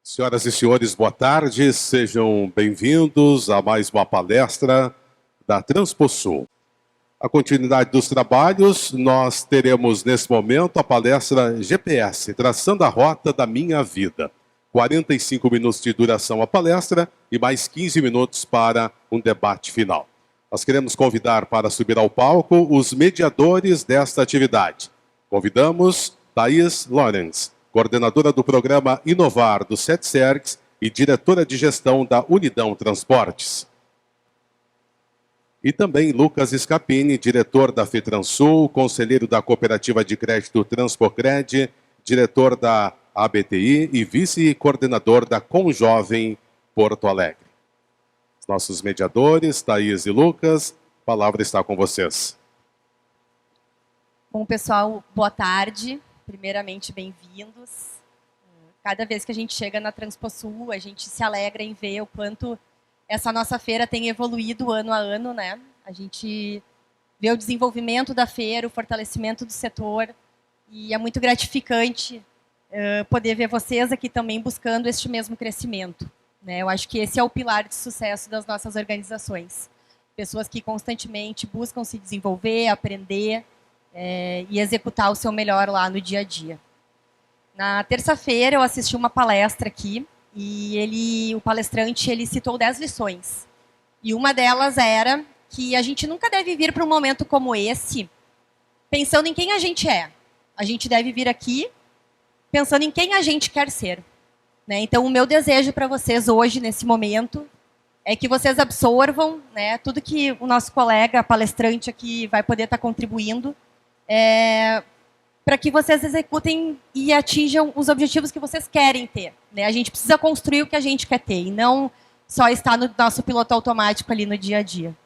Senhoras e senhores, boa tarde. Sejam bem-vindos a mais uma palestra da Transposul. A continuidade dos trabalhos, nós teremos nesse momento a palestra GPS, Traçando a Rota da Minha Vida. 45 minutos de duração a palestra e mais 15 minutos para um debate final. Nós queremos convidar para subir ao palco os mediadores desta atividade. Convidamos Thaís Lawrence, coordenadora do programa Inovar do SETSERGS e diretora de gestão da Unidão Transportes. E também Lucas Scapini, diretor da FETRANSUL, conselheiro da Cooperativa de Crédito Transpocred, diretor da ABTI e vice-coordenador da Conjovem Porto Alegre. Os nossos mediadores, Thaís e Lucas, a palavra está com vocês. Bom, pessoal, boa tarde. Primeiramente, bem-vindos. Cada vez que a gente chega na Transposul, a gente se alegra em ver o quanto essa nossa feira tem evoluído ano a ano, né? A gente vê o desenvolvimento da feira, o fortalecimento do setor, e é muito gratificante poder ver vocês aqui também buscando este mesmo crescimento, né? Eu acho que esse é o pilar de sucesso das nossas organizações. Pessoas que constantemente buscam se desenvolver, aprender, e executar o seu melhor lá no dia a dia. Na terça-feira eu assisti uma palestra aqui e o palestrante citou 10 lições. E uma delas era que a gente nunca deve vir para um momento como esse pensando em quem a gente é. A gente deve vir aqui pensando em quem a gente quer ser, né? Então o meu desejo para vocês hoje, nesse momento, é que vocês absorvam, né, tudo que o nosso colega palestrante aqui vai poder estar contribuindo, para que vocês executem e atinjam os objetivos que vocês querem ter, né? A gente precisa construir o que a gente quer ter e não só estar no nosso piloto automático ali no dia a dia.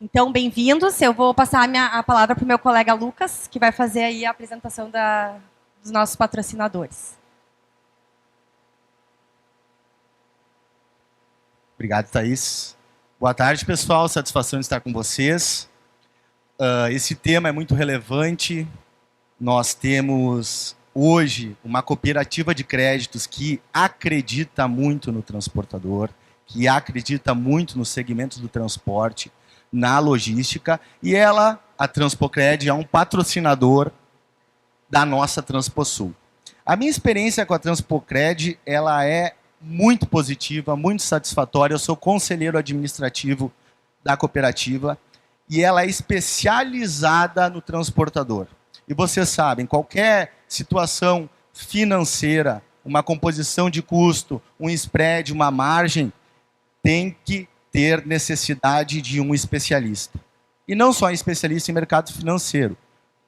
Então, bem-vindos. Eu vou passar a palavra para o meu colega Lucas, que vai fazer aí a apresentação dos nossos patrocinadores. Obrigado, Thaís. Boa tarde, pessoal. Satisfação de estar com vocês. Esse tema é muito relevante. Nós temos hoje uma cooperativa de créditos que acredita muito no transportador, que acredita muito no segmento do transporte, na logística, e ela, a Transpocred, é um patrocinador da nossa Transposul. A minha experiência com a Transpocred, ela é muito positiva, muito satisfatória. Eu sou conselheiro administrativo da cooperativa e ela é especializada no transportador. E vocês sabem, qualquer situação financeira, uma composição de custo, um spread, uma margem, tem que ter necessidade de um especialista. E não só um especialista em mercado financeiro,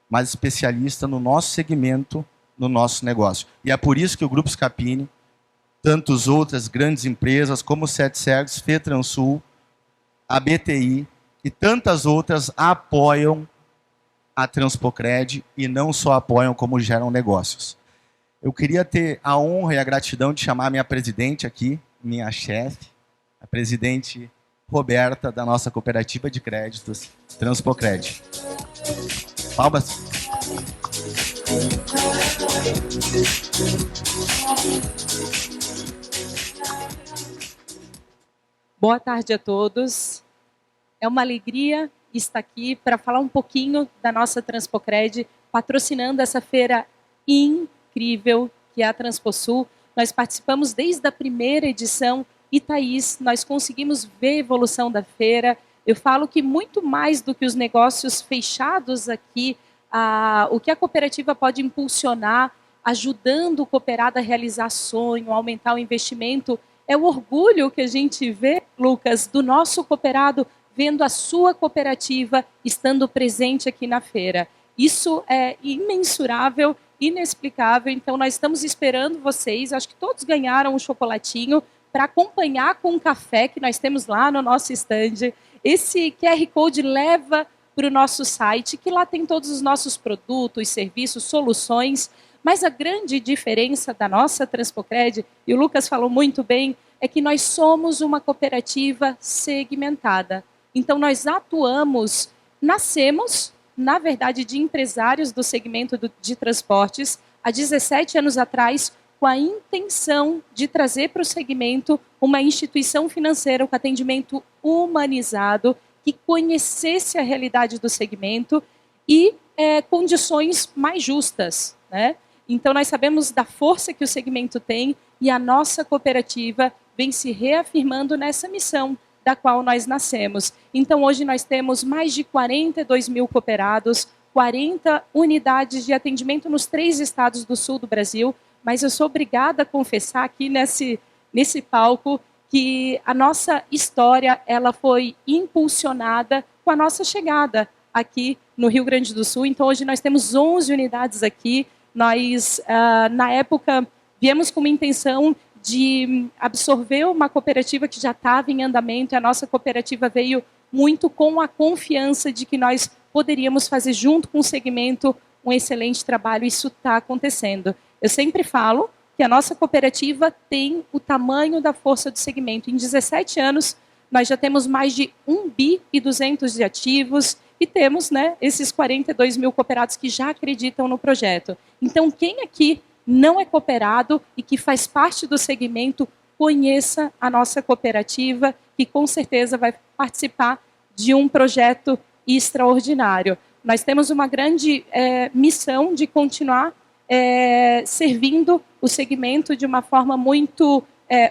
mas especialista no nosso segmento, no nosso negócio. E é por isso que o Grupo Scapini, tantas outras grandes empresas como o SETSERGS, FETRANSUL, a BTI e tantas outras apoiam a Transpocred e não só apoiam, como geram negócios. Eu queria ter a honra e a gratidão de chamar a minha presidente aqui, minha chefe, a presidente Roberta, da nossa cooperativa de créditos, Transpocred. Palmas. Boa tarde a todos. É uma alegria estar aqui para falar um pouquinho da nossa Transpocred, patrocinando essa feira incrível que é a Transposul. Nós participamos desde a primeira edição e, Thaís, nós conseguimos ver a evolução da feira. Eu falo que muito mais do que os negócios fechados aqui, o que a cooperativa pode impulsionar, ajudando o cooperado a realizar sonho, aumentar o investimento, é o orgulho que a gente vê, Lucas, do nosso cooperado, vendo a sua cooperativa estando presente aqui na feira. Isso é imensurável, inexplicável. Então, nós estamos esperando vocês. Acho que todos ganharam um chocolatinho para acompanhar com um café que nós temos lá no nosso stand. Esse QR Code leva para o nosso site, que lá tem todos os nossos produtos, serviços, soluções. Mas a grande diferença da nossa Transpocred, e o Lucas falou muito bem, é que nós somos uma cooperativa segmentada. Então, nós nascemos, na verdade, de empresários do segmento de transportes, há 17 anos atrás, com a intenção de trazer para o segmento uma instituição financeira com atendimento humanizado, que conhecesse a realidade do segmento e condições mais justas, né? Então, nós sabemos da força que o segmento tem e a nossa cooperativa vem se reafirmando nessa missão da qual nós nascemos. Então, hoje nós temos mais de 42 mil cooperados, 40 unidades de atendimento nos 3 estados do sul do Brasil, mas eu sou obrigada a confessar aqui nesse palco que a nossa história ela foi impulsionada com a nossa chegada aqui no Rio Grande do Sul. Então, hoje nós temos 11 unidades aqui. Nós, na época, viemos com uma intenção de absorver uma cooperativa que já estava em andamento, e a nossa cooperativa veio muito com a confiança de que nós poderíamos fazer junto com o segmento um excelente trabalho. Isso está acontecendo. Eu sempre falo que a nossa cooperativa tem o tamanho da força do segmento. Em 17 anos, nós já temos mais de 1,2 bi de ativos e temos, né, esses 42 mil cooperados que já acreditam no projeto. Então, quem aqui não é cooperado e que faz parte do segmento, conheça a nossa cooperativa, que com certeza vai participar de um projeto extraordinário. Nós temos uma grande missão de continuar servindo o segmento de uma forma muito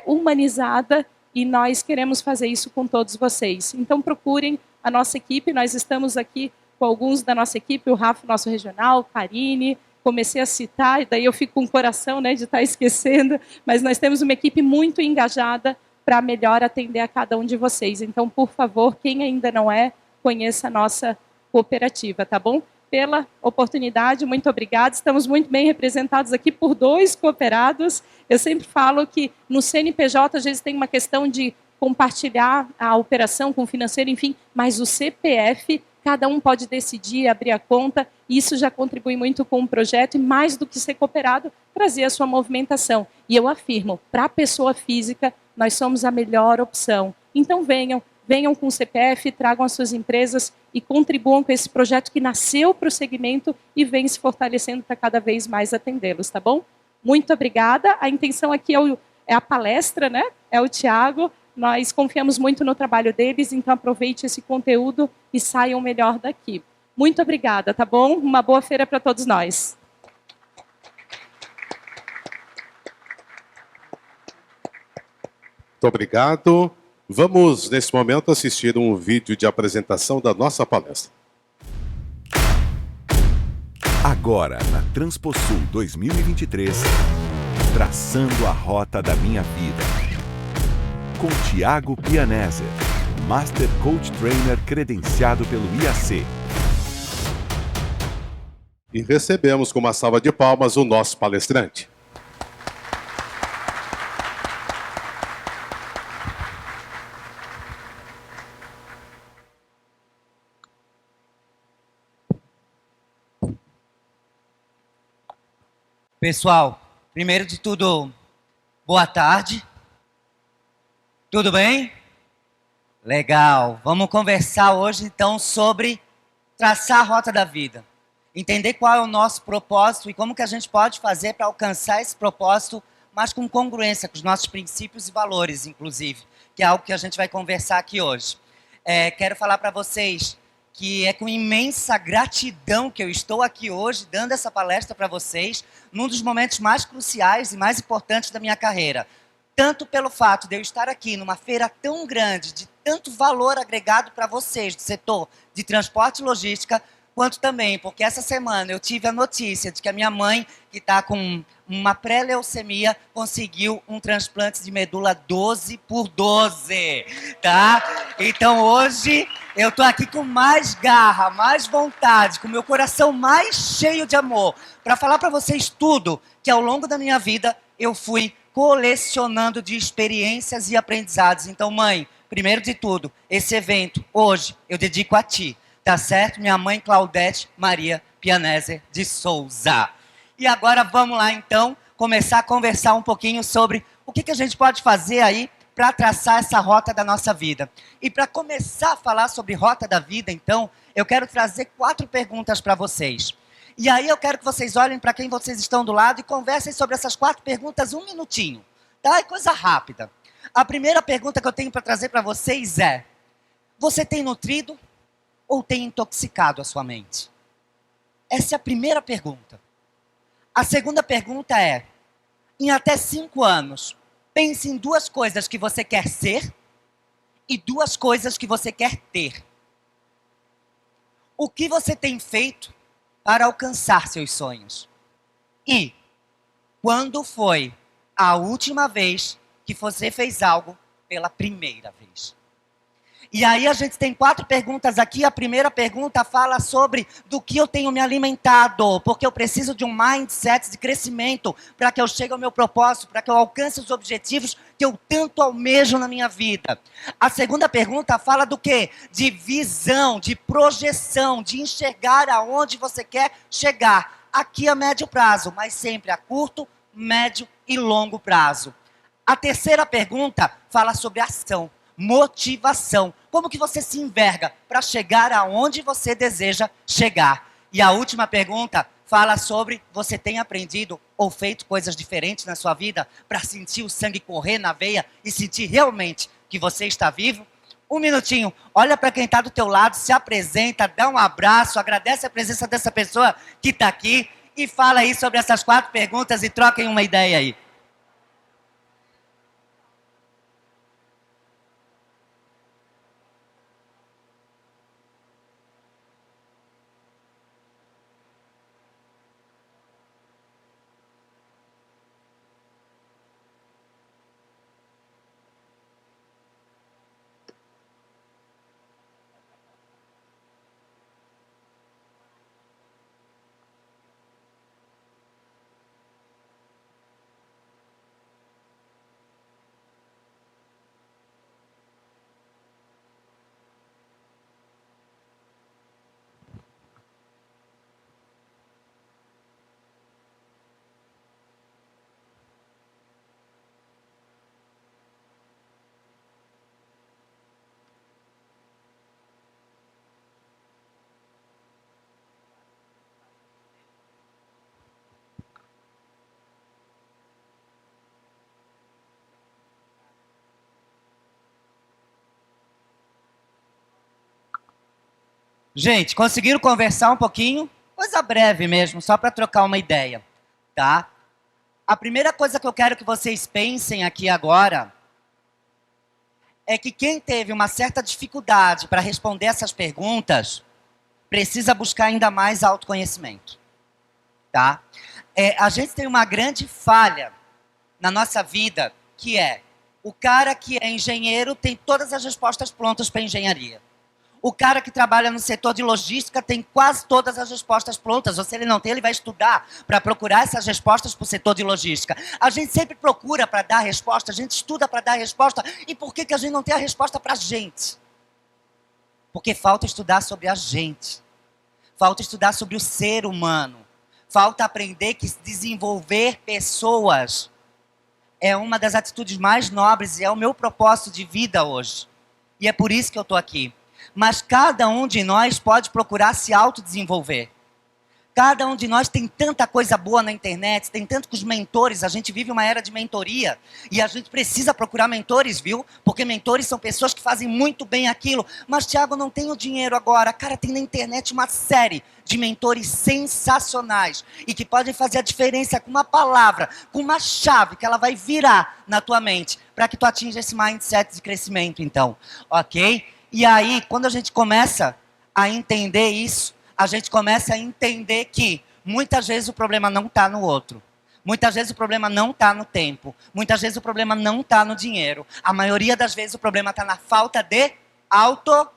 humanizada, e nós queremos fazer isso com todos vocês. Então, procurem a nossa equipe. Nós estamos aqui com alguns da nossa equipe, o Rafa, nosso regional, Karine, comecei a citar, e daí eu fico com o coração, né, de estar esquecendo, mas nós temos uma equipe muito engajada para melhor atender a cada um de vocês. Então, por favor, quem ainda não conheça a nossa cooperativa, tá bom? Pela oportunidade, muito obrigada. Estamos muito bem representados aqui por 2 cooperados. Eu sempre falo que no CNPJ, às vezes, tem uma questão de compartilhar a operação com o financeiro, enfim, mas o CPF, cada um pode decidir, abrir a conta, e isso já contribui muito com o projeto, e mais do que ser cooperado, trazer a sua movimentação. E eu afirmo, para a pessoa física, nós somos a melhor opção. Então venham com o CPF, tragam as suas empresas e contribuam com esse projeto que nasceu para o segmento e vem se fortalecendo para cada vez mais atendê-los, tá bom? Muito obrigada. A intenção aqui é a palestra, né? É o Thiago. Nós confiamos muito no trabalho deles, então aproveite esse conteúdo e saiam melhor daqui. Muito obrigada, tá bom? Uma boa feira para todos nós. Muito obrigado. Vamos, nesse momento, assistir um vídeo de apresentação da nossa palestra. Agora, na Transposul 2023, traçando a rota da minha vida. Com Thiago Pianese, Master Coach Trainer credenciado pelo IAC. E recebemos com uma salva de palmas o nosso palestrante. Pessoal, primeiro de tudo, boa tarde. Tudo bem? Legal. Vamos conversar hoje, então, sobre traçar a rota da vida. Entender qual é o nosso propósito e como que a gente pode fazer para alcançar esse propósito, mas com congruência com os nossos princípios e valores, inclusive, que é algo que a gente vai conversar aqui hoje. Quero falar para vocês que é com imensa gratidão que eu estou aqui hoje, dando essa palestra para vocês, num dos momentos mais cruciais e mais importantes da minha carreira. Tanto pelo fato de eu estar aqui numa feira tão grande, de tanto valor agregado para vocês do setor de transporte e logística, quanto também porque essa semana eu tive a notícia de que a minha mãe, que está com uma pré-leucemia, conseguiu um transplante de medula 12x12, tá? Então hoje eu estou aqui com mais garra, mais vontade, com meu coração mais cheio de amor, para falar para vocês tudo que ao longo da minha vida eu fui colecionando de experiências e aprendizados. Então, mãe, primeiro de tudo, esse evento hoje eu dedico a ti. Tá certo? Minha mãe Claudete Maria Pianese de Souza. E agora vamos lá, então, começar a conversar um pouquinho sobre o que a gente pode fazer aí para traçar essa rota da nossa vida. E para começar a falar sobre rota da vida, então, eu quero trazer 4 perguntas para vocês. E aí eu quero que vocês olhem para quem vocês estão do lado e conversem sobre essas 4 perguntas 1 minutinho. Tá? É coisa rápida. A primeira pergunta que eu tenho para trazer para vocês é: você tem nutrido ou tem intoxicado a sua mente? Essa é a primeira pergunta. A segunda pergunta é: em até 5 anos, pense em 2 coisas que você quer ser e 2 coisas que você quer ter. O que você tem feito para alcançar seus sonhos? E quando foi a última vez que você fez algo pela primeira vez? E aí a gente tem 4 perguntas aqui. A primeira pergunta fala sobre do que eu tenho me alimentado, porque eu preciso de um mindset de crescimento para que eu chegue ao meu propósito, para que eu alcance os objetivos que eu tanto almejo na minha vida. A segunda pergunta fala do quê? De visão, de projeção, de enxergar aonde você quer chegar, aqui a médio prazo, mas sempre a curto, médio e longo prazo. A terceira pergunta fala sobre ação, motivação. Como que você se enverga para chegar aonde você deseja chegar? E a última pergunta fala sobre: você tem aprendido ou feito coisas diferentes na sua vida para sentir o sangue correr na veia e sentir realmente que você está vivo? 1 minutinho, olha para quem está do teu lado, se apresenta, dá um abraço, agradece a presença dessa pessoa que está aqui e fala aí sobre essas 4 perguntas e troquem uma ideia aí. Gente, conseguiram conversar um pouquinho? Coisa breve mesmo, só para trocar uma ideia, tá? A primeira coisa que eu quero que vocês pensem aqui agora é que quem teve uma certa dificuldade para responder essas perguntas precisa buscar ainda mais autoconhecimento, tá? A gente tem uma grande falha na nossa vida, que é: o cara que é engenheiro tem todas as respostas prontas para engenharia. O cara que trabalha no setor de logística tem quase todas as respostas prontas. Ou se ele não tem, ele vai estudar para procurar essas respostas para o setor de logística. A gente sempre procura para dar resposta, a gente estuda para dar resposta. E por que a gente não tem a resposta para a gente? Porque falta estudar sobre a gente. Falta estudar sobre o ser humano. Falta aprender que desenvolver pessoas é uma das atitudes mais nobres e é o meu propósito de vida hoje. E é por isso que eu estou aqui. Mas cada um de nós pode procurar se autodesenvolver. Cada um de nós tem tanta coisa boa na internet, tem tanto que os mentores, a gente vive uma era de mentoria, e a gente precisa procurar mentores, viu? Porque mentores são pessoas que fazem muito bem aquilo. Mas, Thiago, não tenho dinheiro agora. Cara, tem na internet uma série de mentores sensacionais, e que podem fazer a diferença com uma palavra, com uma chave que ela vai virar na tua mente, para que tu atinja esse mindset de crescimento, então, ok? E aí, quando a gente começa a entender isso, a gente começa a entender que muitas vezes o problema não está no outro. Muitas vezes o problema não está no tempo. Muitas vezes o problema não está no dinheiro. A maioria das vezes o problema está na falta de auto.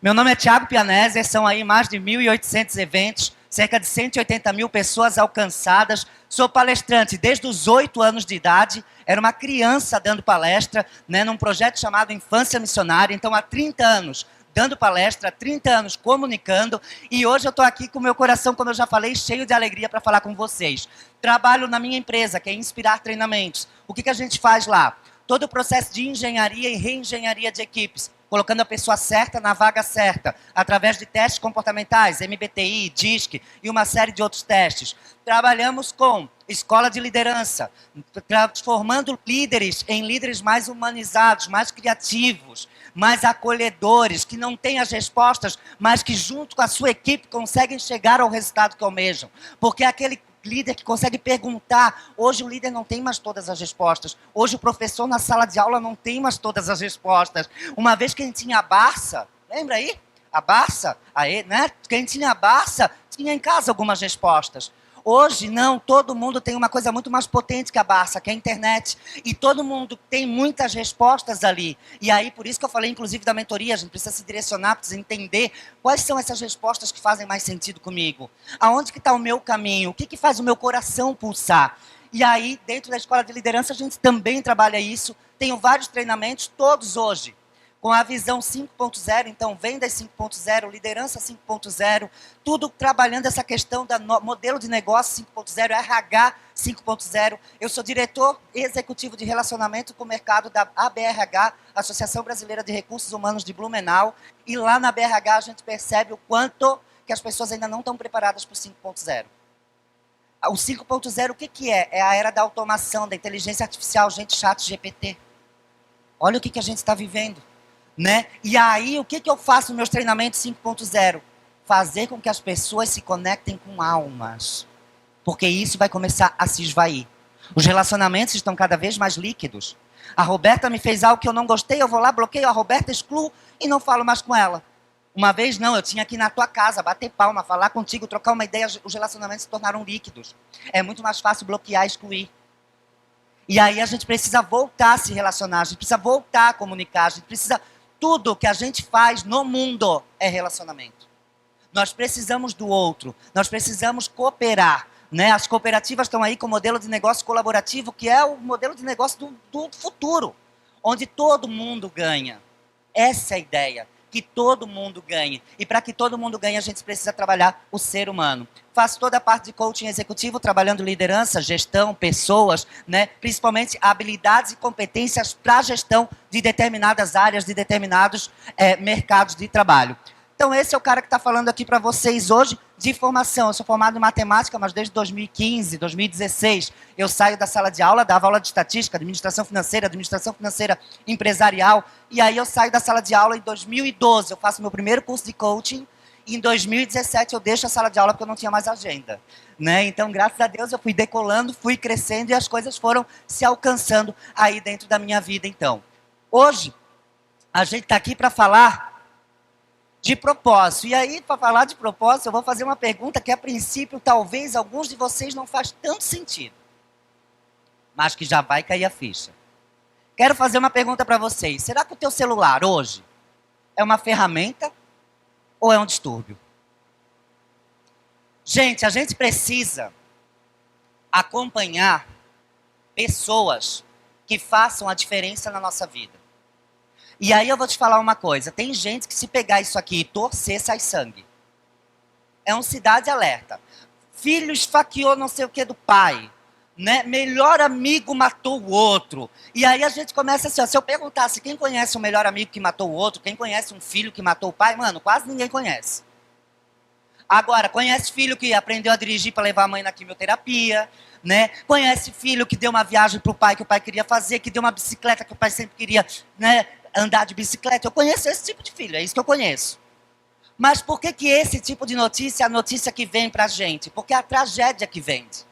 Meu nome é Thiago Pianese, são aí mais de 1.800 eventos, cerca de 180 mil pessoas alcançadas. Sou palestrante desde os 8 anos de idade. Era uma criança dando palestra, né, num projeto chamado Infância Missionária. Então, há 30 anos dando palestra, 30 anos comunicando. E hoje eu estou aqui com o meu coração, como eu já falei, cheio de alegria para falar com vocês. Trabalho na minha empresa, que é Inspirar Treinamentos. O que a gente faz lá? Todo o processo de engenharia e reengenharia de equipes. colocando a pessoa certa na vaga certa, através de testes comportamentais, MBTI, DISC e uma série de outros testes. Trabalhamos com escola de liderança, transformando líderes em líderes mais humanizados, mais criativos, mais acolhedores, que não têm as respostas, mas que junto com a sua equipe conseguem chegar ao resultado que almejam. Porque aquele líder que consegue perguntar, hoje o líder não tem mais todas as respostas, hoje o professor na sala de aula não tem mais todas as respostas. Uma vez que a gente tinha a Barça, lembra aí? A Barça, né? Quem tinha a Barça tinha em casa algumas respostas. Hoje, não, todo mundo tem uma coisa muito mais potente que a Barça, que é a internet. E todo mundo tem muitas respostas ali. E aí, por isso que eu falei, inclusive, da mentoria, a gente precisa se direcionar, precisa entender quais são essas respostas que fazem mais sentido comigo. Aonde que está o meu caminho? O que faz o meu coração pulsar? E aí, dentro da Escola de Liderança, a gente também trabalha isso. Tenho vários treinamentos, todos hoje, com a visão 5.0, então vendas 5.0, liderança 5.0, tudo trabalhando essa questão do modelo de negócio 5.0, RH 5.0. Eu sou diretor executivo de relacionamento com o mercado da ABRH, Associação Brasileira de Recursos Humanos de Blumenau, e lá na ABRH a gente percebe o quanto que as pessoas ainda não estão preparadas para o 5.0. O 5.0 o que é? É a era da automação, da inteligência artificial, gente, chat GPT. Olha o que a gente está vivendo. Né? E aí, o que eu faço nos meus treinamentos 5.0? Fazer com que as pessoas se conectem com almas. Porque isso vai começar a se esvair. Os relacionamentos estão cada vez mais líquidos. A Roberta me fez algo que eu não gostei, eu vou lá, bloqueio a Roberta, excluo e não falo mais com ela. Uma vez não, eu tinha que ir na tua casa, bater palma, falar contigo, trocar uma ideia, os relacionamentos se tornaram líquidos. É muito mais fácil bloquear e excluir. E aí a gente precisa voltar a se relacionar, a gente precisa voltar a comunicar, a gente precisa... Tudo que a gente faz no mundo é relacionamento. Nós precisamos do outro, nós precisamos cooperar. Né? As cooperativas estão aí com o modelo de negócio colaborativo, que é o modelo de negócio do futuro, onde todo mundo ganha. Essa é a ideia, que todo mundo ganhe. E para que todo mundo ganhe, a gente precisa trabalhar o ser humano. Faço toda a parte de coaching executivo, trabalhando liderança, gestão, pessoas, né? Principalmente habilidades e competências para a gestão de determinadas áreas, de determinados mercados de trabalho. Então, esse é o cara que está falando aqui para vocês hoje de formação. Eu sou formado em matemática, mas desde 2015, 2016, eu saio da sala de aula, dava aula de estatística, administração financeira empresarial, e aí eu saio da sala de aula em 2012, eu faço meu primeiro curso de coaching, e em 2017 eu deixo a sala de aula porque eu não tinha mais agenda. Né? Então, graças a Deus, eu fui decolando, fui crescendo, e as coisas foram se alcançando aí dentro da minha vida, então. Hoje, a gente está aqui para falar de propósito. E aí, para falar de propósito, eu vou fazer uma pergunta que, a princípio, talvez alguns de vocês não faz tanto sentido, mas que já vai cair a ficha. Quero fazer uma pergunta para vocês. Será que o teu celular, hoje, é uma ferramenta ou é um distúrbio? Gente, a gente precisa acompanhar pessoas que façam a diferença na nossa vida. E aí eu vou te falar uma coisa, tem gente que se pegar isso aqui e torcer, sai sangue. É um cidade alerta. Filho esfaqueou não sei o que do pai, né? Melhor amigo matou o outro. E aí a gente começa assim, ó, se eu perguntasse quem conhece o melhor amigo que matou o outro, quem conhece um filho que matou o pai, mano, quase ninguém conhece. Agora, conhece filho que aprendeu a dirigir para levar a mãe na quimioterapia, né? Conhece filho que deu uma viagem para o pai que o pai queria fazer, que deu uma bicicleta que o pai sempre queria, né, andar de bicicleta. Eu conheço esse tipo de filho, é isso que eu conheço. Mas por que esse tipo de notícia é a notícia que vem para a gente? Porque é a tragédia que vende.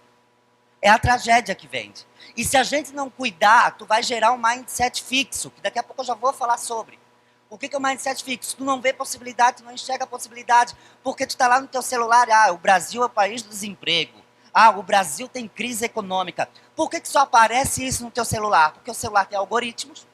É a tragédia que vende. E se a gente não cuidar, tu vai gerar um mindset fixo, que daqui a pouco eu já vou falar sobre. O que é o mindset fixo? Tu não vê possibilidade, tu não enxerga possibilidade, porque tu está lá no teu celular, o Brasil é o país do desemprego. O Brasil tem crise econômica. Por que só aparece isso no teu celular? Porque o celular tem algoritmos.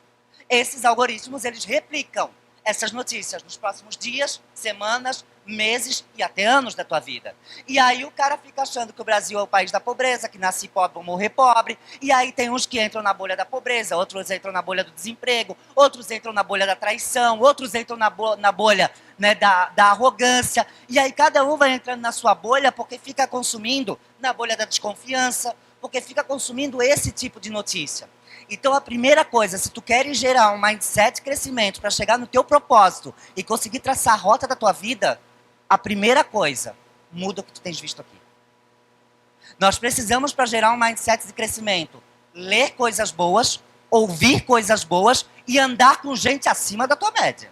Esses algoritmos, eles replicam essas notícias nos próximos dias, semanas, meses e até anos da tua vida. E aí o cara fica achando que o Brasil é o país da pobreza, que nasce pobre ou morrer pobre, e aí tem uns que entram na bolha da pobreza, outros entram na bolha do desemprego, outros entram na bolha da traição, outros entram na bolha, né, da arrogância, e aí cada um vai entrando na sua bolha porque fica consumindo na bolha da desconfiança, porque fica consumindo esse tipo de notícia. Então a primeira coisa, se tu queres gerar um mindset de crescimento para chegar no teu propósito e conseguir traçar a rota da tua vida, a primeira coisa, muda o que tu tens visto aqui. Nós precisamos, para gerar um mindset de crescimento, ler coisas boas, ouvir coisas boas e andar com gente acima da tua média.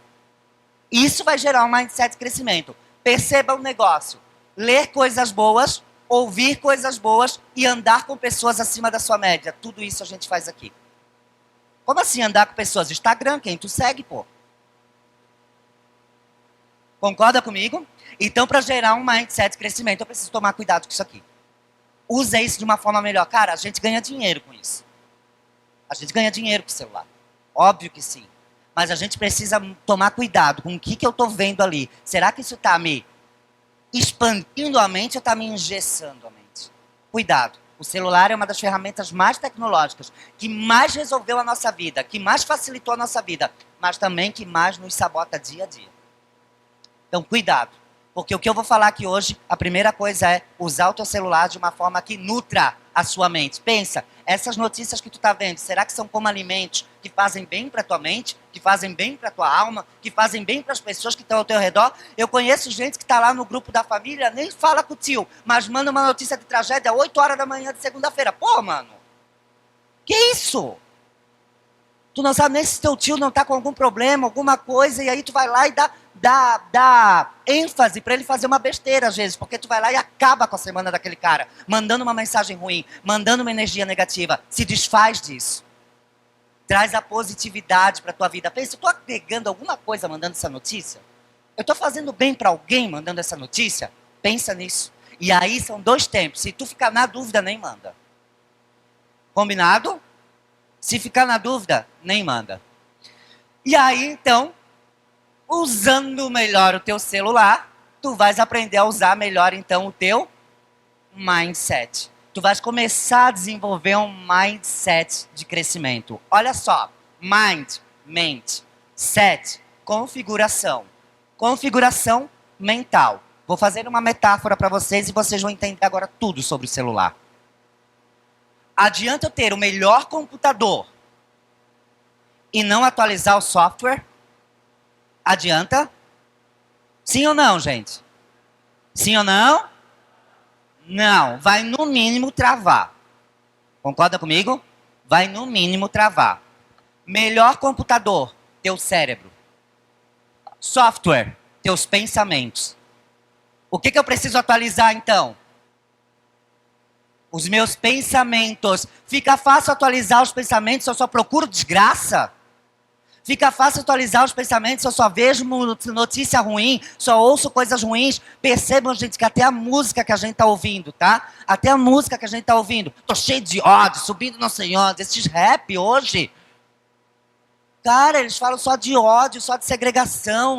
Isso vai gerar um mindset de crescimento. Perceba o negócio. Ler coisas boas, ouvir coisas boas e andar com pessoas acima da sua média. Tudo isso a gente faz aqui. Como assim andar com pessoas? Instagram, quem tu segue, pô? Concorda comigo? Então, para gerar um mindset de crescimento, eu preciso tomar cuidado com isso aqui. Usa isso de uma forma melhor. Cara, a gente ganha dinheiro com isso. A gente ganha dinheiro com o celular. Óbvio que sim. Mas a gente precisa tomar cuidado com o que eu estou vendo ali. Será que isso está me expandindo a mente ou está me engessando a mente? Cuidado. O celular é uma das ferramentas mais tecnológicas, que mais resolveu a nossa vida, que mais facilitou a nossa vida, mas também que mais nos sabota dia a dia. Então, cuidado. Porque o que eu vou falar aqui hoje, a primeira coisa é usar o teu celular de uma forma que nutra a sua mente. Pensa, essas notícias que tu está vendo, será que são como alimentos que fazem bem para tua mente, que fazem bem para tua alma, que fazem bem para as pessoas que estão ao teu redor? Eu conheço gente que está lá no grupo da família, nem fala com o tio, mas manda uma notícia de tragédia às 8 horas da manhã de segunda-feira. Pô, mano, que isso? Tu não sabe nem se teu tio não está com algum problema, alguma coisa, e aí tu vai lá e dá ênfase para ele fazer uma besteira às vezes, porque tu vai lá e acaba com a semana daquele cara, mandando uma mensagem ruim, mandando uma energia negativa. Se desfaz disso. Traz a positividade para tua vida. Pensa, eu estou agregando alguma coisa mandando essa notícia? Eu estou fazendo bem para alguém mandando essa notícia? Pensa nisso. E aí são 2 tempos. Se tu ficar na dúvida, nem manda. Combinado? Se ficar na dúvida, nem manda. E aí, então, usando melhor o teu celular, tu vais aprender a usar melhor, então, o teu mindset. Tu vais começar a desenvolver um mindset de crescimento. Olha só, mind, mente, set, configuração. Configuração mental. Vou fazer uma metáfora para vocês e vocês vão entender agora tudo sobre o celular. Adianta eu ter o melhor computador e não atualizar o software? Adianta? Sim ou não, gente? Sim ou não? Não. Vai no mínimo travar. Concorda comigo? Vai no mínimo travar. Melhor computador, teu cérebro. Software, teus pensamentos. O que eu preciso atualizar então? Os meus pensamentos. Fica fácil atualizar os pensamentos se eu só procuro desgraça? Fica fácil atualizar os pensamentos se eu só vejo notícia ruim, só ouço coisas ruins? Percebam, gente, que até a música que a gente está ouvindo, tá? Até a música que a gente está ouvindo. Tô cheio de ódio, subindo não sei onde. Esses rap hoje, cara, eles falam só de ódio, só de segregação.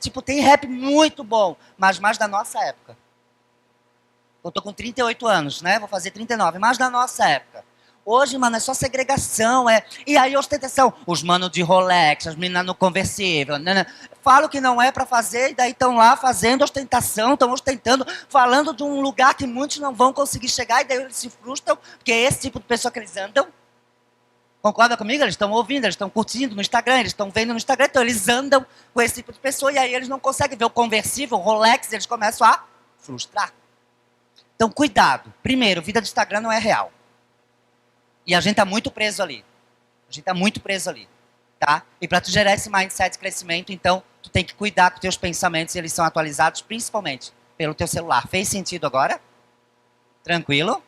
Tipo, tem rap muito bom, mas mais da nossa época. Eu tô com 38 anos, né? Vou fazer 39, mas da nossa época. Hoje, mano, é só segregação, E aí, ostentação. Os manos de Rolex, as meninas no conversível, né? Falam que não é pra fazer, e daí estão lá fazendo ostentação, estão ostentando, falando de um lugar que muitos não vão conseguir chegar, e daí eles se frustram, porque é esse tipo de pessoa que eles andam. Concorda comigo? Eles estão ouvindo, eles estão curtindo no Instagram, eles estão vendo no Instagram, então eles andam com esse tipo de pessoa, e aí eles não conseguem ver o conversível, o Rolex, eles começam a frustrar. Então, cuidado. Primeiro, vida de Instagram não é real. E a gente está muito preso ali. A gente está muito preso ali. Tá? E para tu gerar esse mindset de crescimento, então, tu tem que cuidar com teus pensamentos e eles são atualizados principalmente pelo teu celular. Fez sentido agora? Tranquilo?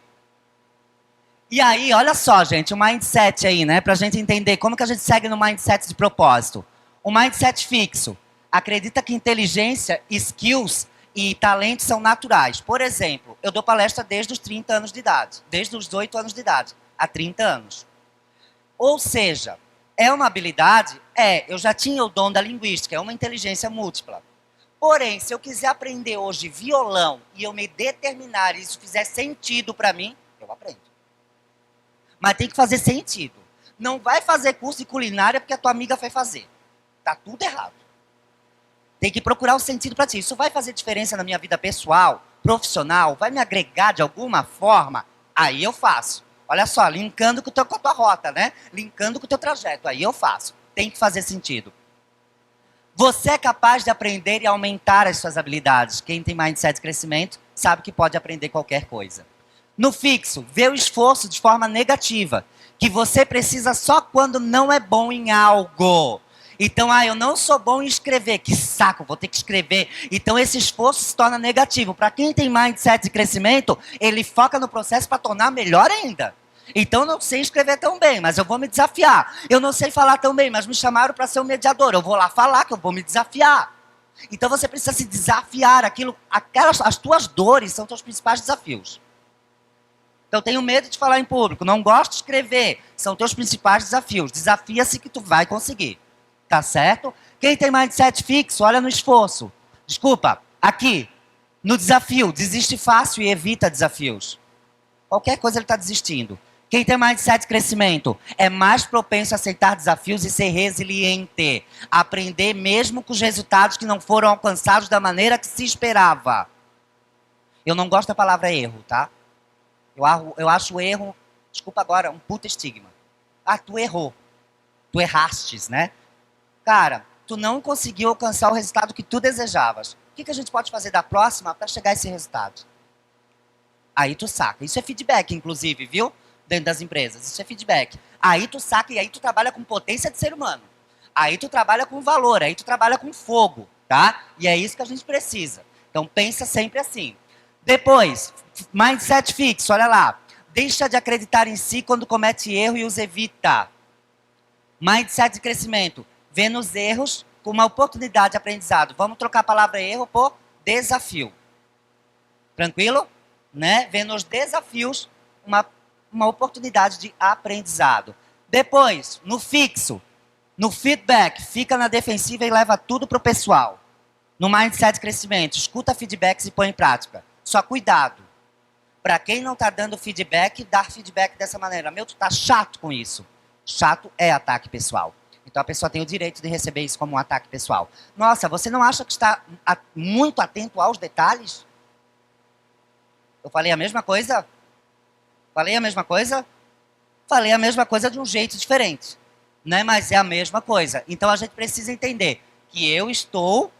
E aí, olha só, gente, o mindset aí, né? Pra gente entender como que a gente segue no mindset de propósito. O mindset fixo acredita que inteligência, skills e talentos são naturais. Por exemplo, eu dou palestra desde os 30 anos de idade. Desde os 18 anos de idade. Há 30 anos. Ou seja, é uma habilidade? Eu já tinha o dom da linguística, é uma inteligência múltipla. Porém, se eu quiser aprender hoje violão e eu me determinar e isso fizer sentido para mim, eu aprendo. Mas tem que fazer sentido. Não vai fazer curso de culinária porque a tua amiga foi fazer. Tá tudo errado. Tem que procurar o sentido para ti. Isso vai fazer diferença na minha vida pessoal, profissional? Vai me agregar de alguma forma? Aí eu faço. Olha só, linkando com a tua rota, né? Linkando com o teu trajeto. Aí eu faço. Tem que fazer sentido. Você é capaz de aprender e aumentar as suas habilidades. Quem tem mindset de crescimento sabe que pode aprender qualquer coisa. No fixo, vê o esforço de forma negativa, que você precisa só quando não é bom em algo. Então, eu não sou bom em escrever, que saco, vou ter que escrever. Então, esse esforço se torna negativo. Para quem tem mindset de crescimento, ele foca no processo para tornar melhor ainda. Então, eu não sei escrever tão bem, mas eu vou me desafiar. Eu não sei falar tão bem, mas me chamaram para ser um mediador. Eu vou lá falar que eu vou me desafiar. Então, você precisa se desafiar. As tuas dores são teus principais desafios. Então, tenho medo de falar em público, não gosto de escrever. São teus principais desafios. Desafia-se que tu vai conseguir. Tá certo? Quem tem mindset fixo, olha no esforço. Desculpa, aqui, no desafio, desiste fácil e evita desafios. Qualquer coisa ele está desistindo. Quem tem mindset de crescimento é mais propenso a aceitar desafios e ser resiliente. Aprender mesmo com os resultados que não foram alcançados da maneira que se esperava. Eu não gosto da palavra erro, tá? Eu acho o erro, desculpa agora, um puta estigma. Tu errou. Tu errastes, né? Cara, tu não conseguiu alcançar o resultado que tu desejavas. O que a gente pode fazer da próxima para chegar a esse resultado? Aí tu saca. Isso é feedback, inclusive, viu? Dentro das empresas. Isso é feedback. Aí tu saca e aí tu trabalha com potência de ser humano. Aí tu trabalha com valor, aí tu trabalha com fogo, tá? E é isso que a gente precisa. Então pensa sempre assim. Depois, mindset fixo, olha lá. Deixa de acreditar em si quando comete erro e os evita. Mindset de crescimento. Vê nos erros como uma oportunidade de aprendizado. Vamos trocar a palavra erro por desafio. Tranquilo? Né? Vê nos desafios uma oportunidade de aprendizado. Depois, no fixo, no feedback, fica na defensiva e leva tudo para o pessoal. No mindset de crescimento, escuta feedbacks e põe em prática. Só cuidado. Para quem não está dando feedback, dar feedback dessa maneira. Meu, tu tá chato com isso. Chato é ataque pessoal. Então a pessoa tem o direito de receber isso como um ataque pessoal. Nossa, você não acha que está muito atento aos detalhes? Eu falei a mesma coisa? Falei a mesma coisa? Falei a mesma coisa de um jeito diferente. Né? Mas é a mesma coisa. Então a gente precisa entender que eu estou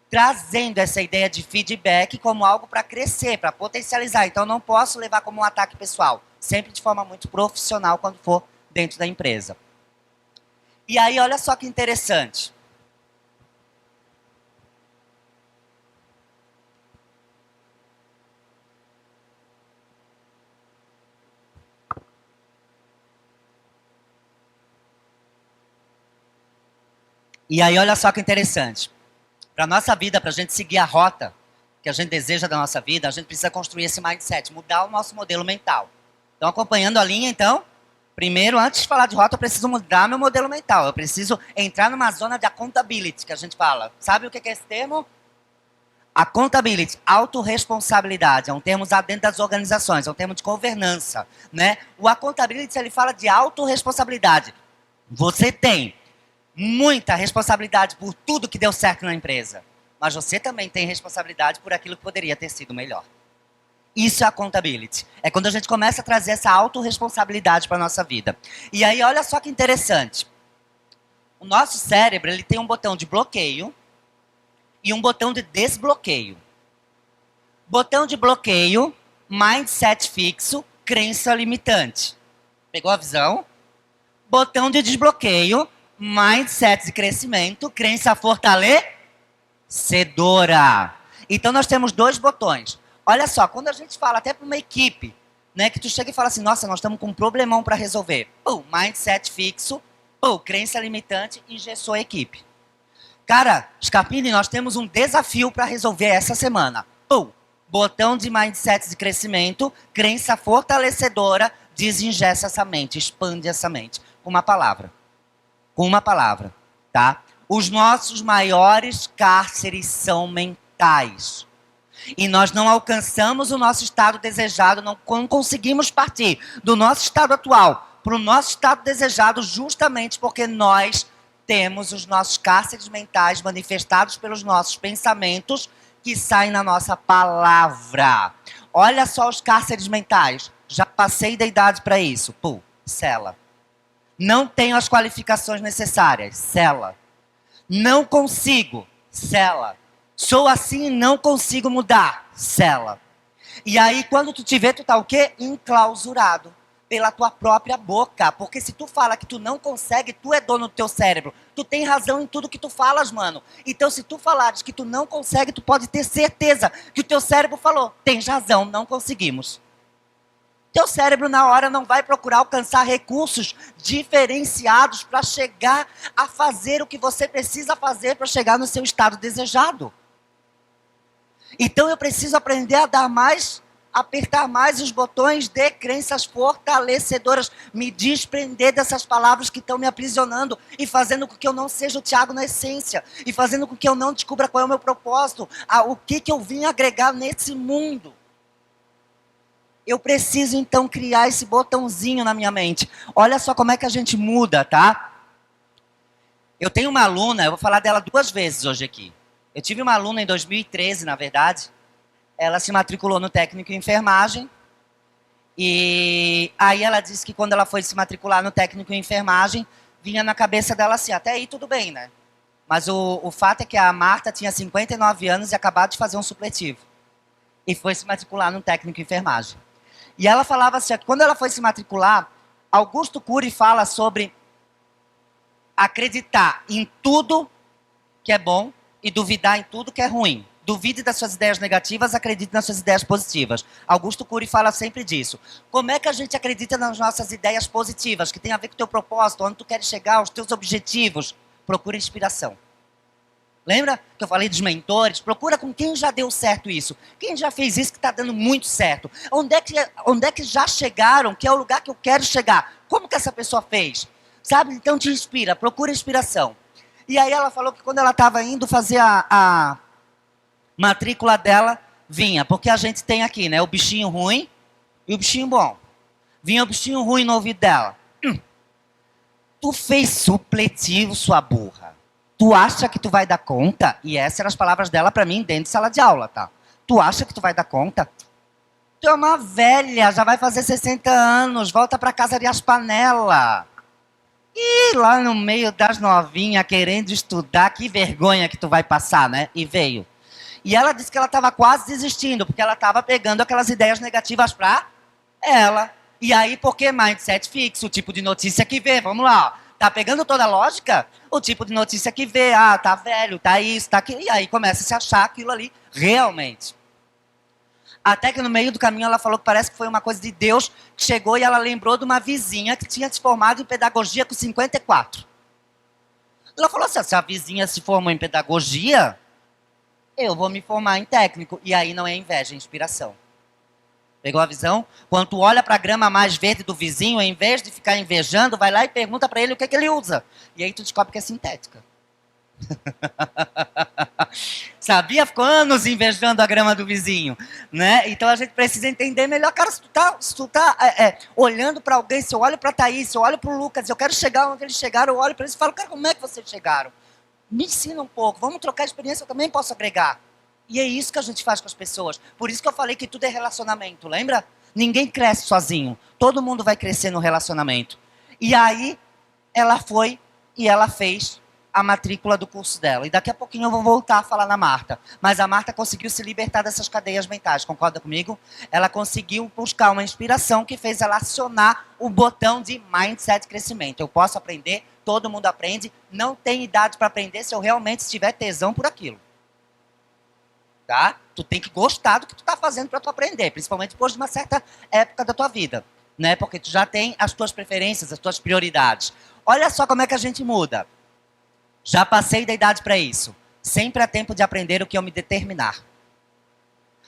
trazendo essa ideia de feedback como algo para crescer, para potencializar. Então não posso levar como um ataque pessoal. Sempre de forma muito profissional quando for dentro da empresa. E aí, olha só que interessante. Para a nossa vida, para a gente seguir a rota que a gente deseja da nossa vida, a gente precisa construir esse mindset, mudar o nosso modelo mental. Estão acompanhando a linha, então? Primeiro, antes de falar de rota, eu preciso mudar meu modelo mental. Eu preciso entrar numa zona de accountability, que a gente fala. Sabe o que é esse termo? Accountability, autorresponsabilidade. É um termo usado dentro das organizações. É um termo de governança, né? O accountability, ele fala de autorresponsabilidade. Você tem muita responsabilidade por tudo que deu certo na empresa. Mas você também tem responsabilidade por aquilo que poderia ter sido melhor. Isso é accountability. É quando a gente começa a trazer essa autorresponsabilidade para a nossa vida. E aí, olha só que interessante. O nosso cérebro, ele tem um botão de bloqueio e um botão de desbloqueio. Botão de bloqueio, mindset fixo, crença limitante. Pegou a visão? Botão de desbloqueio, mindset de crescimento, crença fortalecedora. Então, nós temos dois botões. Olha só, quando a gente fala até para uma equipe, né, que tu chega e fala assim, nossa, nós estamos com um problemão para resolver. Pum, mindset fixo, pum, crença limitante, engessou a equipe. Cara, Scarpini, nós temos um desafio para resolver essa semana. Pum, botão de mindset de crescimento, crença fortalecedora, desengessa essa mente, expande essa mente. Com uma palavra. Com uma palavra, tá? Os nossos maiores cárceres são mentais. E nós não alcançamos o nosso estado desejado, não conseguimos partir do nosso estado atual para o nosso estado desejado justamente porque nós temos os nossos cárceres mentais manifestados pelos nossos pensamentos que saem na nossa palavra. Olha só os cárceres mentais. Já passei da idade para isso. Pô, sela. Não tenho as qualificações necessárias. Sela. Não consigo. Sela. Sou assim e não consigo mudar. Sela. E aí, quando tu te vê, tu tá o quê? Enclausurado pela tua própria boca. Porque se tu fala que tu não consegue, tu é dono do teu cérebro. Tu tem razão em tudo que tu falas, mano. Então, se tu falares que tu não consegue, tu pode ter certeza que o teu cérebro falou, tens razão, não conseguimos. Teu cérebro, na hora, não vai procurar alcançar recursos diferenciados para chegar a fazer o que você precisa fazer para chegar no seu estado desejado. Então, eu preciso aprender a dar mais, apertar mais os botões de crenças fortalecedoras, me desprender dessas palavras que estão me aprisionando e fazendo com que eu não seja o Tiago na essência, e fazendo com que eu não descubra qual é o meu propósito, o que eu vim agregar nesse mundo. Eu preciso, então, criar esse botãozinho na minha mente. Olha só como é que a gente muda, tá? Eu tenho uma aluna, eu vou falar dela 2 vezes hoje aqui. Eu tive uma aluna em 2013, na verdade. Ela se matriculou no técnico em enfermagem. E aí ela disse que quando ela foi se matricular no técnico em enfermagem, vinha na cabeça dela assim, até aí tudo bem, né? Mas o fato é que a Marta tinha 59 anos e acabado de fazer um supletivo. E foi se matricular no técnico em enfermagem. E ela falava assim, que quando ela foi se matricular, Augusto Cury fala sobre acreditar em tudo que é bom e duvidar em tudo que é ruim. Duvide das suas ideias negativas, acredite nas suas ideias positivas. Augusto Cury fala sempre disso. Como é que a gente acredita nas nossas ideias positivas, que tem a ver com o teu propósito, onde tu queres chegar, os teus objetivos? Procura inspiração. Lembra que eu falei dos mentores? Procura com quem já deu certo isso. Quem já fez isso que está dando muito certo. Onde é que já chegaram, que é o lugar que eu quero chegar. Como que essa pessoa fez? Sabe? Então te inspira, procura inspiração. E aí ela falou que quando ela estava indo fazer a matrícula dela, vinha. Porque a gente tem aqui, né? O bichinho ruim e o bichinho bom. Vinha o bichinho ruim no ouvido dela. Tu fez supletivo, sua burra. Tu acha que tu vai dar conta? E essas eram as palavras dela pra mim dentro de sala de aula, tá? Tu acha que tu vai dar conta? Tu é uma velha, já vai fazer 60 anos, volta pra casa de as panelas. E lá no meio das novinhas, querendo estudar, que vergonha que tu vai passar, né? E veio. E ela disse que ela estava quase desistindo, porque ela estava pegando aquelas ideias negativas pra ela. E aí, porque mindset fixo, o tipo de notícia que vê, vamos lá, ó. Tá pegando toda a lógica? O tipo de notícia que vê, tá velho, tá isso, tá aquilo, e aí começa a se achar aquilo ali realmente. Até que no meio do caminho ela falou que parece que foi uma coisa de Deus, que chegou e ela lembrou de uma vizinha que tinha se formado em pedagogia com 54. Ela falou assim, se a vizinha se formou em pedagogia, eu vou me formar em técnico. E aí não é inveja, é inspiração. Pegou a visão? Quando tu olha para a grama mais verde do vizinho, em vez de ficar invejando, vai lá e pergunta para ele o que ele usa. E aí tu descobre que é sintética. Sabia? Ficou anos invejando a grama do vizinho, né? Então a gente precisa entender melhor. Cara, se tu tá olhando para alguém, se eu olho para a Thaís, se eu olho para o Lucas, eu quero chegar onde eles chegaram, eu olho para eles e falo, cara, como é que vocês chegaram? Me ensina um pouco, vamos trocar experiência, eu também posso agregar. E é isso que a gente faz com as pessoas. Por isso que eu falei que tudo é relacionamento, lembra? Ninguém cresce sozinho. Todo mundo vai crescer no relacionamento. E aí, ela foi e ela fez a matrícula do curso dela. E daqui a pouquinho eu vou voltar a falar na Marta. Mas a Marta conseguiu se libertar dessas cadeias mentais, concorda comigo? Ela conseguiu buscar uma inspiração que fez ela acionar o botão de mindset crescimento. Eu posso aprender, todo mundo aprende. Não tem idade para aprender se eu realmente tiver tesão por aquilo. Tá? Tu tem que gostar do que tu tá fazendo para tu aprender, principalmente depois de uma certa época da tua vida, né? Porque tu já tem as tuas preferências, as tuas prioridades. Olha só como é que a gente muda. Já passei da idade para isso. Sempre há tempo de aprender o que eu me determinar.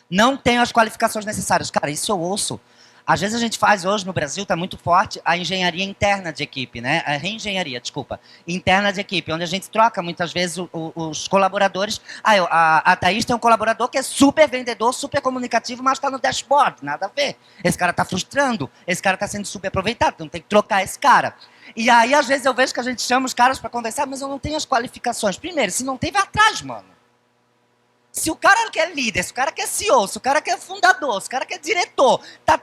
Não tenho as qualificações necessárias. Cara, isso eu ouço. Às vezes a gente faz hoje no Brasil, está muito forte, a engenharia interna de equipe, né? A reengenharia, desculpa. Interna de equipe, onde a gente troca muitas vezes os colaboradores. A Thaís tem um colaborador que é super vendedor, super comunicativo, mas está no dashboard, nada a ver. Esse cara está frustrando, esse cara está sendo super aproveitado, então tem que trocar esse cara. E aí, às vezes, eu vejo que a gente chama os caras para conversar, mas eu não tenho as qualificações. Primeiro, se não tem, vai atrás, mano. Se o cara que é líder, se o cara que é CEO, se o cara que é fundador, se o cara que é diretor, tá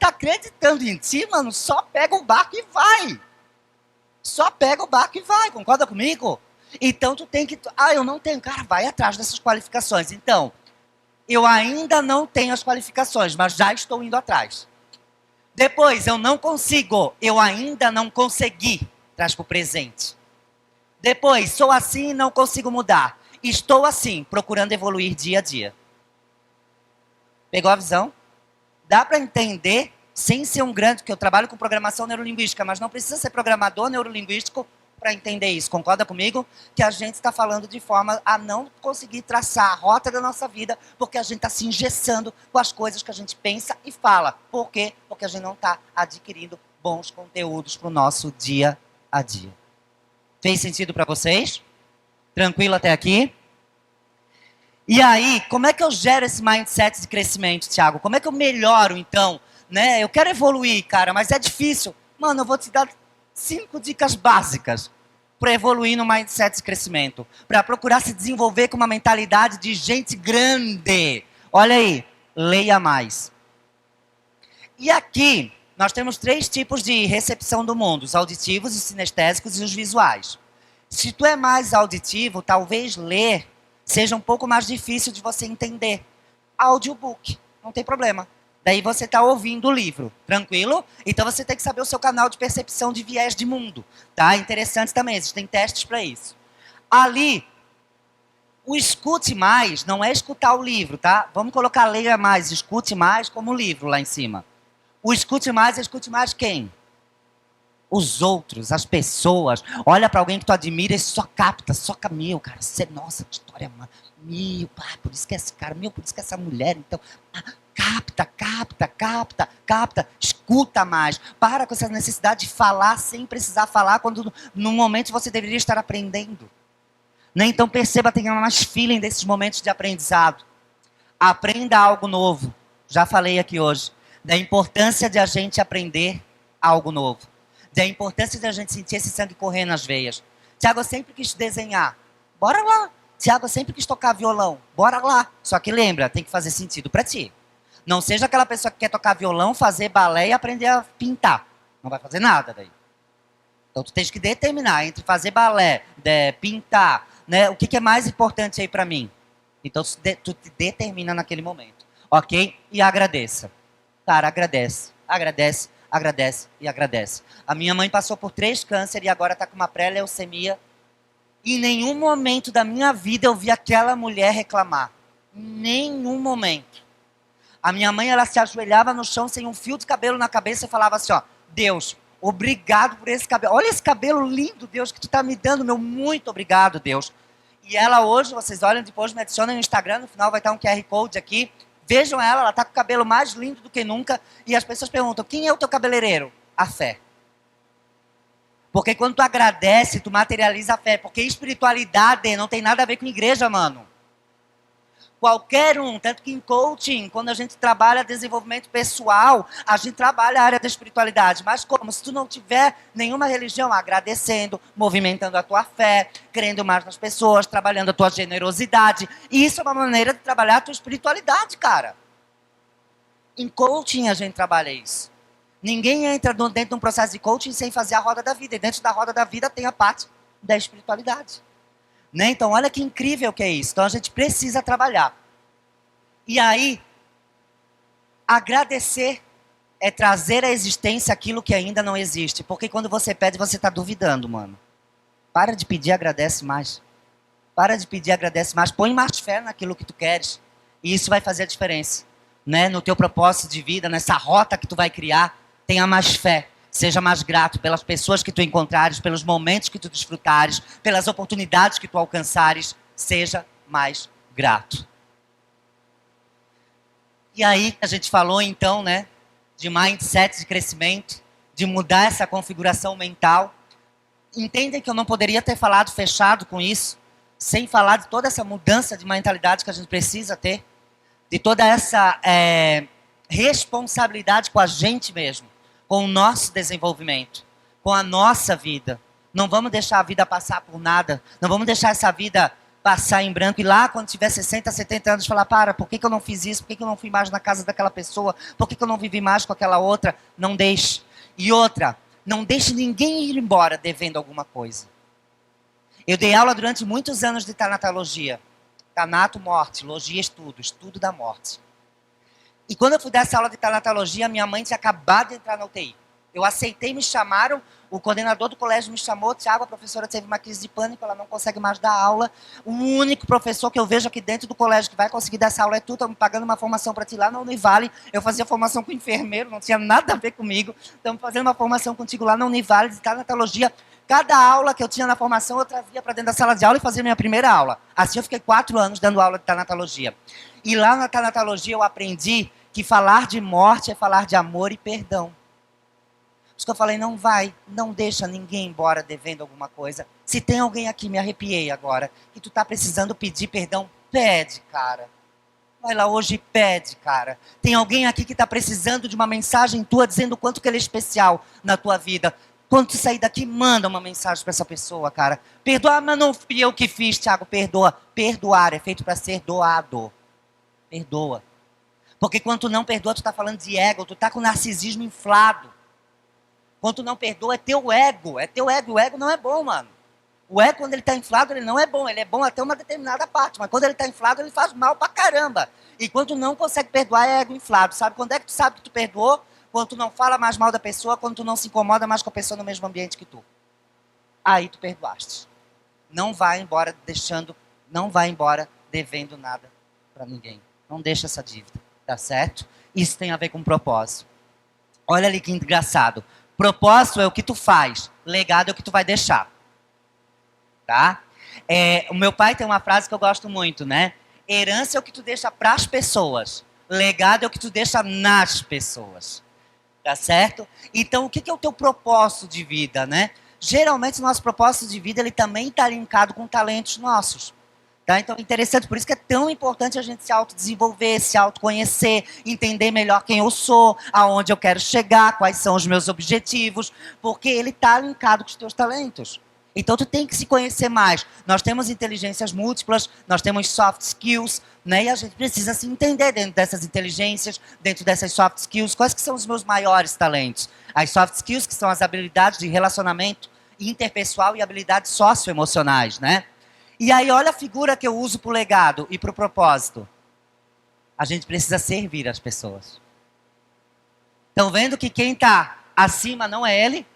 acreditando em ti, mano, só pega o barco e vai. Só pega o barco e vai, concorda comigo? Então tu tem que... eu não tenho. Cara, vai atrás dessas qualificações. Então, eu ainda não tenho as qualificações, mas já estou indo atrás. Depois, eu não consigo, eu ainda não consegui. Traz para o presente. Depois, sou assim e não consigo mudar. Estou assim, procurando evoluir dia a dia. Pegou a visão? Dá para entender, sem ser um grande, que eu trabalho com programação neurolinguística, mas não precisa ser programador neurolinguístico para entender isso. Concorda comigo? Que a gente está falando de forma a não conseguir traçar a rota da nossa vida, porque a gente está se engessando com as coisas que a gente pensa e fala. Por quê? Porque a gente não está adquirindo bons conteúdos para o nosso dia a dia. Fez sentido para vocês? Tranquilo até aqui? E aí, como é que eu gero esse mindset de crescimento, Thiago? Como é que eu melhoro, então? Né? Eu quero evoluir, cara, mas é difícil. Mano, eu vou te dar 5 dicas básicas para evoluir no mindset de crescimento. Para procurar se desenvolver com uma mentalidade de gente grande. Olha aí, leia mais. E aqui, nós temos 3 tipos de recepção do mundo. Os auditivos, os sinestésicos e os visuais. Se tu é mais auditivo, talvez ler seja um pouco mais difícil de você entender. Audiobook, não tem problema. Daí você está ouvindo o livro, tranquilo? Então você tem que saber o seu canal de percepção de viés de mundo. Tá? Interessante também, existem testes para isso. Ali, o escute mais não é escutar o livro, tá? Vamos colocar leia mais, escute mais como livro lá em cima. O escute mais é escute mais quem? Os outros, as pessoas. Olha para alguém que tu admira e só capta, meu, cara, você, nossa, que história, meu, por isso que é esse cara, meu, por isso que é essa mulher, então, capta, escuta mais. Para com essa necessidade de falar sem precisar falar, quando no momento você deveria estar aprendendo. Né? Então perceba, tenha mais feeling desses momentos de aprendizado. Aprenda algo novo. Já falei aqui hoje. Da importância de a gente aprender algo novo. Da importância de a gente sentir esse sangue correr nas veias. Tiago, eu sempre quis desenhar. Bora lá. Tiago, eu sempre quis tocar violão. Bora lá. Só que lembra, tem que fazer sentido para ti. Não seja aquela pessoa que quer tocar violão, fazer balé e aprender a pintar. Não vai fazer nada daí. Então tu tens que determinar entre fazer balé, pintar, né? O que é mais importante aí para mim? Então tu te determina naquele momento. Ok? E agradeça. Cara, agradece. Agradece, agradece e agradece. A minha mãe passou por 3 cânceres e agora está com uma pré-leucemia. Em nenhum momento da minha vida eu vi aquela mulher reclamar. Em nenhum momento. A minha mãe, ela se ajoelhava no chão sem um fio de cabelo na cabeça e falava assim, ó, Deus, obrigado por esse cabelo. Olha esse cabelo lindo, Deus, que tu tá me dando, meu, muito obrigado, Deus. E ela hoje, vocês olham depois, me adicionam no Instagram, no final vai estar um QR Code aqui. Vejam ela tá com o cabelo mais lindo do que nunca. E as pessoas perguntam, quem é o teu cabeleireiro? A fé. Porque quando tu agradece, tu materializa a fé. Porque espiritualidade não tem nada a ver com igreja, mano. Qualquer um, tanto que em coaching, quando a gente trabalha desenvolvimento pessoal, a gente trabalha a área da espiritualidade. Mas como? Se tu não tiver nenhuma religião, agradecendo, movimentando a tua fé, crendo mais nas pessoas, trabalhando a tua generosidade. E isso é uma maneira de trabalhar a tua espiritualidade, cara. Em coaching a gente trabalha isso. Ninguém entra dentro de um processo de coaching sem fazer a roda da vida. E dentro da roda da vida tem a parte da espiritualidade. Né? Então, olha que incrível que é isso. Então, a gente precisa trabalhar. E aí, agradecer é trazer à existência aquilo que ainda não existe. Porque quando você pede, você está duvidando, mano. Para de pedir, agradece mais. Para de pedir, agradece mais. Põe mais fé naquilo que tu queres. E isso vai fazer a diferença. Né? No teu propósito de vida, nessa rota que tu vai criar, tenha mais fé. Seja mais grato pelas pessoas que tu encontrares, pelos momentos que tu desfrutares, pelas oportunidades que tu alcançares. Seja mais grato. E aí a gente falou então, né, de mindset de crescimento, de mudar essa configuração mental. Entendem que eu não poderia ter falado fechado com isso, sem falar de toda essa mudança de mentalidade que a gente precisa ter, de toda essa responsabilidade com a gente mesmo. Com o nosso desenvolvimento, com a nossa vida. Não vamos deixar a vida passar por nada. Não vamos deixar essa vida passar em branco e lá, quando tiver 60, 70 anos, falar, por que eu não fiz isso? Por que eu não fui mais na casa daquela pessoa? Por que eu não vivi mais com aquela outra? Não deixe. E outra, não deixe ninguém ir embora devendo alguma coisa. Eu dei aula durante muitos anos de tanatologia. Tanato, morte, logia, estudo da morte. E quando eu fui dar essa aula de tanatologia, minha mãe tinha acabado de entrar na UTI. Eu aceitei, me chamaram, o coordenador do colégio me chamou, Tiago, a professora teve uma crise de pânico, ela não consegue mais dar aula. O único professor que eu vejo aqui dentro do colégio que vai conseguir dar essa aula é tu, estamos pagando uma formação para ti lá na Univale. Eu fazia formação com enfermeiro, não tinha nada a ver comigo. Estamos fazendo uma formação contigo lá na Univale de tanatologia. Cada aula que eu tinha na formação, eu trazia para dentro da sala de aula e fazia minha primeira aula. Assim eu fiquei 4 anos dando aula de tanatologia. E lá na tanatologia eu aprendi que falar de morte é falar de amor e perdão. Por isso que eu falei, não deixa ninguém embora devendo alguma coisa. Se tem alguém aqui, me arrepiei agora, que tu tá precisando pedir perdão, pede, cara. Vai lá hoje e pede, cara. Tem alguém aqui que tá precisando de uma mensagem tua, dizendo o quanto que ele é especial na tua vida. Quando tu sair daqui, manda uma mensagem para essa pessoa, cara. Perdoa, mas não fui eu que fiz, Tiago, perdoa. Perdoar é feito para ser doado. Perdoa. Porque quando tu não perdoa, tu tá falando de ego, tu tá com narcisismo inflado. Quando tu não perdoa, é teu ego. É teu ego. O ego não é bom, mano. O ego, quando ele tá inflado, ele não é bom. Ele é bom até uma determinada parte. Mas quando ele tá inflado, ele faz mal pra caramba. E quando tu não consegue perdoar, é ego inflado. Sabe quando é que tu sabe que tu perdoou? Quando tu não fala mais mal da pessoa, quando tu não se incomoda mais com a pessoa no mesmo ambiente que tu. Aí tu perdoaste. Não vai embora devendo nada pra ninguém. Não deixa essa dívida, tá certo? Isso tem a ver com propósito. Olha ali que engraçado. Propósito é o que tu faz, legado é o que tu vai deixar. Tá? O meu pai tem uma frase que eu gosto muito, né? Herança é o que tu deixa para as pessoas, legado é o que tu deixa nas pessoas. Tá certo? Então, o que é o teu propósito de vida, né? Geralmente, o nosso propósito de vida, ele também está linkado com talentos nossos. Tá? Então, é interessante, por isso que é tão importante a gente se autodesenvolver, se autoconhecer, entender melhor quem eu sou, aonde eu quero chegar, quais são os meus objetivos, porque ele está linkado com os teus talentos. Então, tu tem que se conhecer mais. Nós temos inteligências múltiplas, nós temos soft skills, né? E a gente precisa se entender dentro dessas inteligências, dentro dessas soft skills, quais que são os meus maiores talentos. As soft skills, que são as habilidades de relacionamento interpessoal e habilidades socioemocionais, né? E aí, olha a figura que eu uso para o legado e para o propósito. A gente precisa servir as pessoas. Estão vendo que quem está acima não é ele?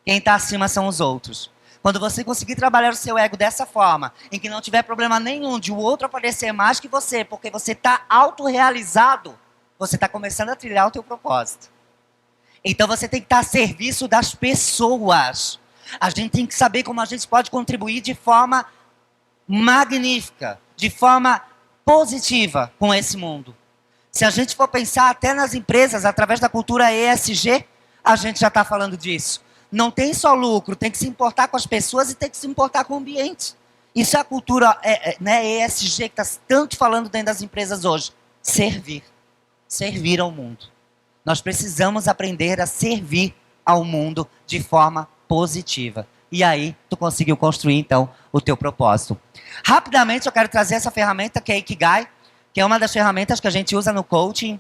Quem está acima são os outros. Quando você conseguir trabalhar o seu ego dessa forma, em que não tiver problema nenhum de o outro aparecer mais que você, porque você está autorrealizado, você está começando a trilhar o teu propósito. Então você tem que estar a serviço das pessoas. A gente tem que saber como a gente pode contribuir de forma magnífica, de forma positiva com esse mundo. Se a gente for pensar até nas empresas, através da cultura ESG, a gente já está falando disso. Não tem só lucro, tem que se importar com as pessoas e tem que se importar com o ambiente. Isso é a cultura ESG que está tanto falando dentro das empresas hoje. Servir. Servir ao mundo. Nós precisamos aprender a servir ao mundo de forma positiva. E aí, tu conseguiu construir, então, o teu propósito. Rapidamente, eu quero trazer essa ferramenta que é Ikigai, que é uma das ferramentas que a gente usa no coaching.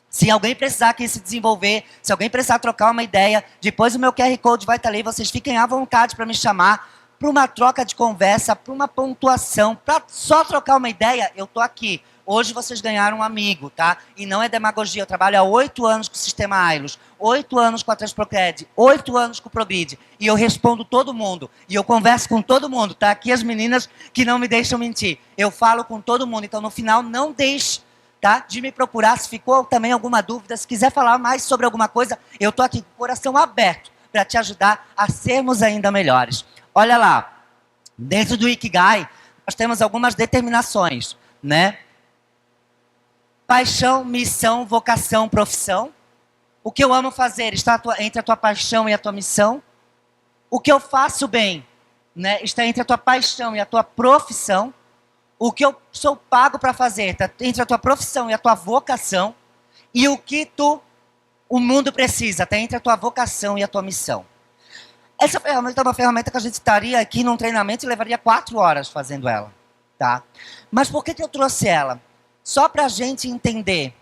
Se alguém precisar aqui se desenvolver, se alguém precisar trocar uma ideia, depois o meu QR Code vai estar ali, vocês fiquem à vontade para me chamar, para uma troca de conversa, para uma pontuação, para só trocar uma ideia, eu estou aqui. Hoje vocês ganharam um amigo, tá? E não é demagogia, eu trabalho há 8 anos com o sistema AILOS, 8 anos com a Transprocred, 8 anos com o Probid, e eu respondo todo mundo, e eu converso com todo mundo, tá? Aqui as meninas que não me deixam mentir, eu falo com todo mundo, então no final não deixe, tá, de me procurar, se ficou também alguma dúvida, se quiser falar mais sobre alguma coisa, eu tô aqui com o coração aberto para te ajudar a sermos ainda melhores. Olha lá, dentro do Ikigai, nós temos algumas determinações, né? Paixão, missão, vocação, profissão. O que eu amo fazer está entre a tua paixão e a tua missão. O que eu faço bem, né, está entre a tua paixão e a tua profissão. O que eu sou pago para fazer está entre a tua profissão e a tua vocação. E o que o mundo precisa está entre a tua vocação e a tua missão. Essa ferramenta é uma ferramenta que a gente estaria aqui num treinamento e levaria 4 horas fazendo ela. tá? Mas por que eu trouxe ela? Só para a gente entender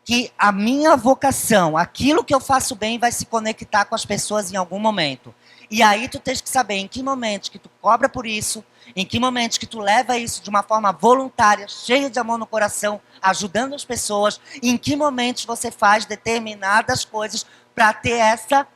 que a minha vocação, aquilo que eu faço bem, vai se conectar com as pessoas em algum momento. E aí tu tens que saber em que momento que tu cobra por isso, em que momento que tu leva isso de uma forma voluntária, cheia de amor no coração, ajudando as pessoas, e em que momentos você faz determinadas coisas para ter essa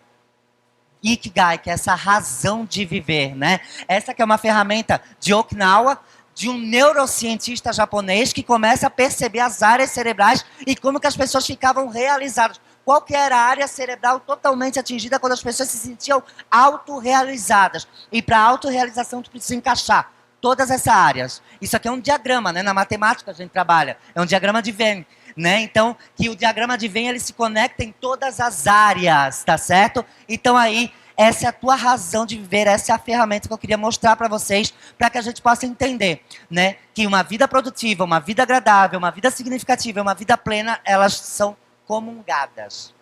Ikigai, que é essa razão de viver, né? Essa que é uma ferramenta de Okinawa, de um neurocientista japonês que começa a perceber as áreas cerebrais e como que as pessoas ficavam realizadas. Qual que era a área cerebral totalmente atingida quando as pessoas se sentiam autorrealizadas. E para a autorrealização tu precisa encaixar todas essas áreas. Isso aqui é um diagrama, né? Na matemática a gente trabalha. É um diagrama de Venn, né? Então, que o diagrama de Venn ele se conecta em todas as áreas, tá certo? Então aí, essa é a tua razão de viver, essa é a ferramenta que eu queria mostrar para vocês, para que a gente possa entender, né? Que uma vida produtiva, uma vida agradável, uma vida significativa, uma vida plena, elas são comungadas.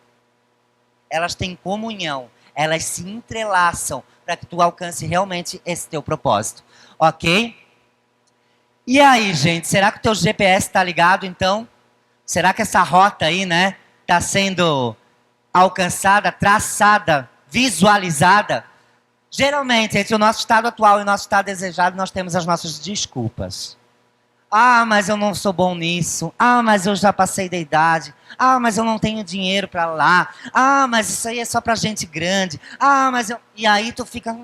Elas têm comunhão, elas se entrelaçam para que tu alcance realmente esse teu propósito, ok? E aí, gente, será que o teu GPS está ligado, então? Será que essa rota aí, né, está sendo alcançada, traçada, visualizada? Geralmente, entre o nosso estado atual e o nosso estado desejado, nós temos as nossas desculpas. Ah, mas eu não sou bom nisso. Ah, mas eu já passei da idade. Ah, mas eu não tenho dinheiro para lá. Ah, mas isso aí é só para gente grande. Ah, mas eu... E aí tu fica...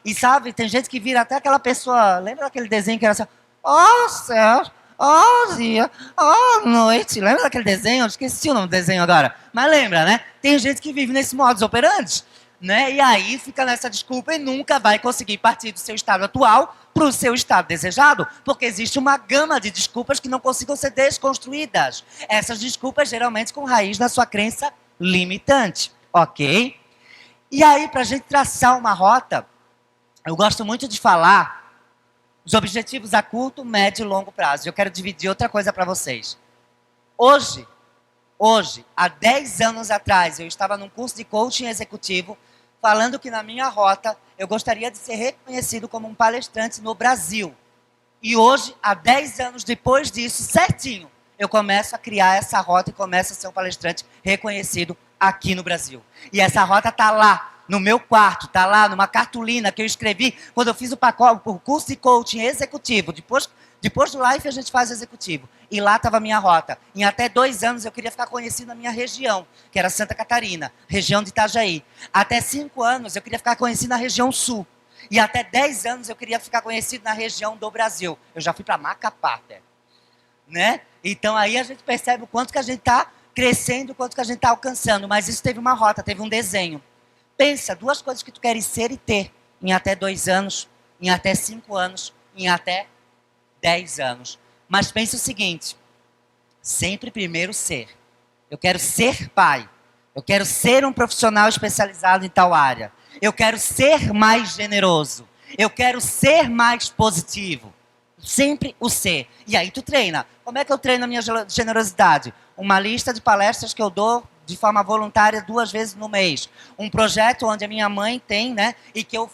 E sabe, tem gente que vira até aquela pessoa... Lembra daquele desenho que era assim... Oh, céu... Oh, dia, oh, noite. Lembra daquele desenho? Eu esqueci o nome do desenho agora. Mas lembra, né? Tem gente que vive nesse modus operandi, né? E aí fica nessa desculpa e nunca vai conseguir partir do seu estado atual para o seu estado desejado, porque existe uma gama de desculpas que não consigam ser desconstruídas. Essas desculpas geralmente com raiz na sua crença limitante, ok? E aí, para a gente traçar uma rota, eu gosto muito de falar os objetivos a curto, médio e longo prazo. Eu quero dividir outra coisa para vocês. Hoje, há 10 anos atrás, eu estava num curso de coaching executivo, falando que na minha rota, eu gostaria de ser reconhecido como um palestrante no Brasil. E hoje, há 10 anos depois disso, certinho, eu começo a criar essa rota e começo a ser um palestrante reconhecido aqui no Brasil. E essa rota está lá, no meu quarto, está lá numa cartolina que eu escrevi quando eu fiz o curso de coaching executivo. Depois do Life a gente faz executivo. E lá estava a minha rota. Em até 2 anos eu queria ficar conhecido na minha região, que era Santa Catarina, região de Itajaí. Até 5 anos eu queria ficar conhecido na região sul. E até 10 anos eu queria ficar conhecido na região do Brasil. Eu já fui para Macapá, né? Então aí a gente percebe o quanto que a gente está crescendo, o quanto que a gente está alcançando. Mas isso teve uma rota, teve um desenho. Pensa, 2 coisas que tu queres ser e ter em até 2 anos, em até 5 anos, em até 10 anos. Mas pense o seguinte, sempre primeiro ser. Eu quero ser pai. Eu quero ser um profissional especializado em tal área. Eu quero ser mais generoso. Eu quero ser mais positivo. Sempre o ser. E aí tu treina. Como é que eu treino a minha generosidade? Uma lista de palestras que eu dou de forma voluntária 2 vezes no mês. Um projeto onde a minha mãe tem, né? E que eu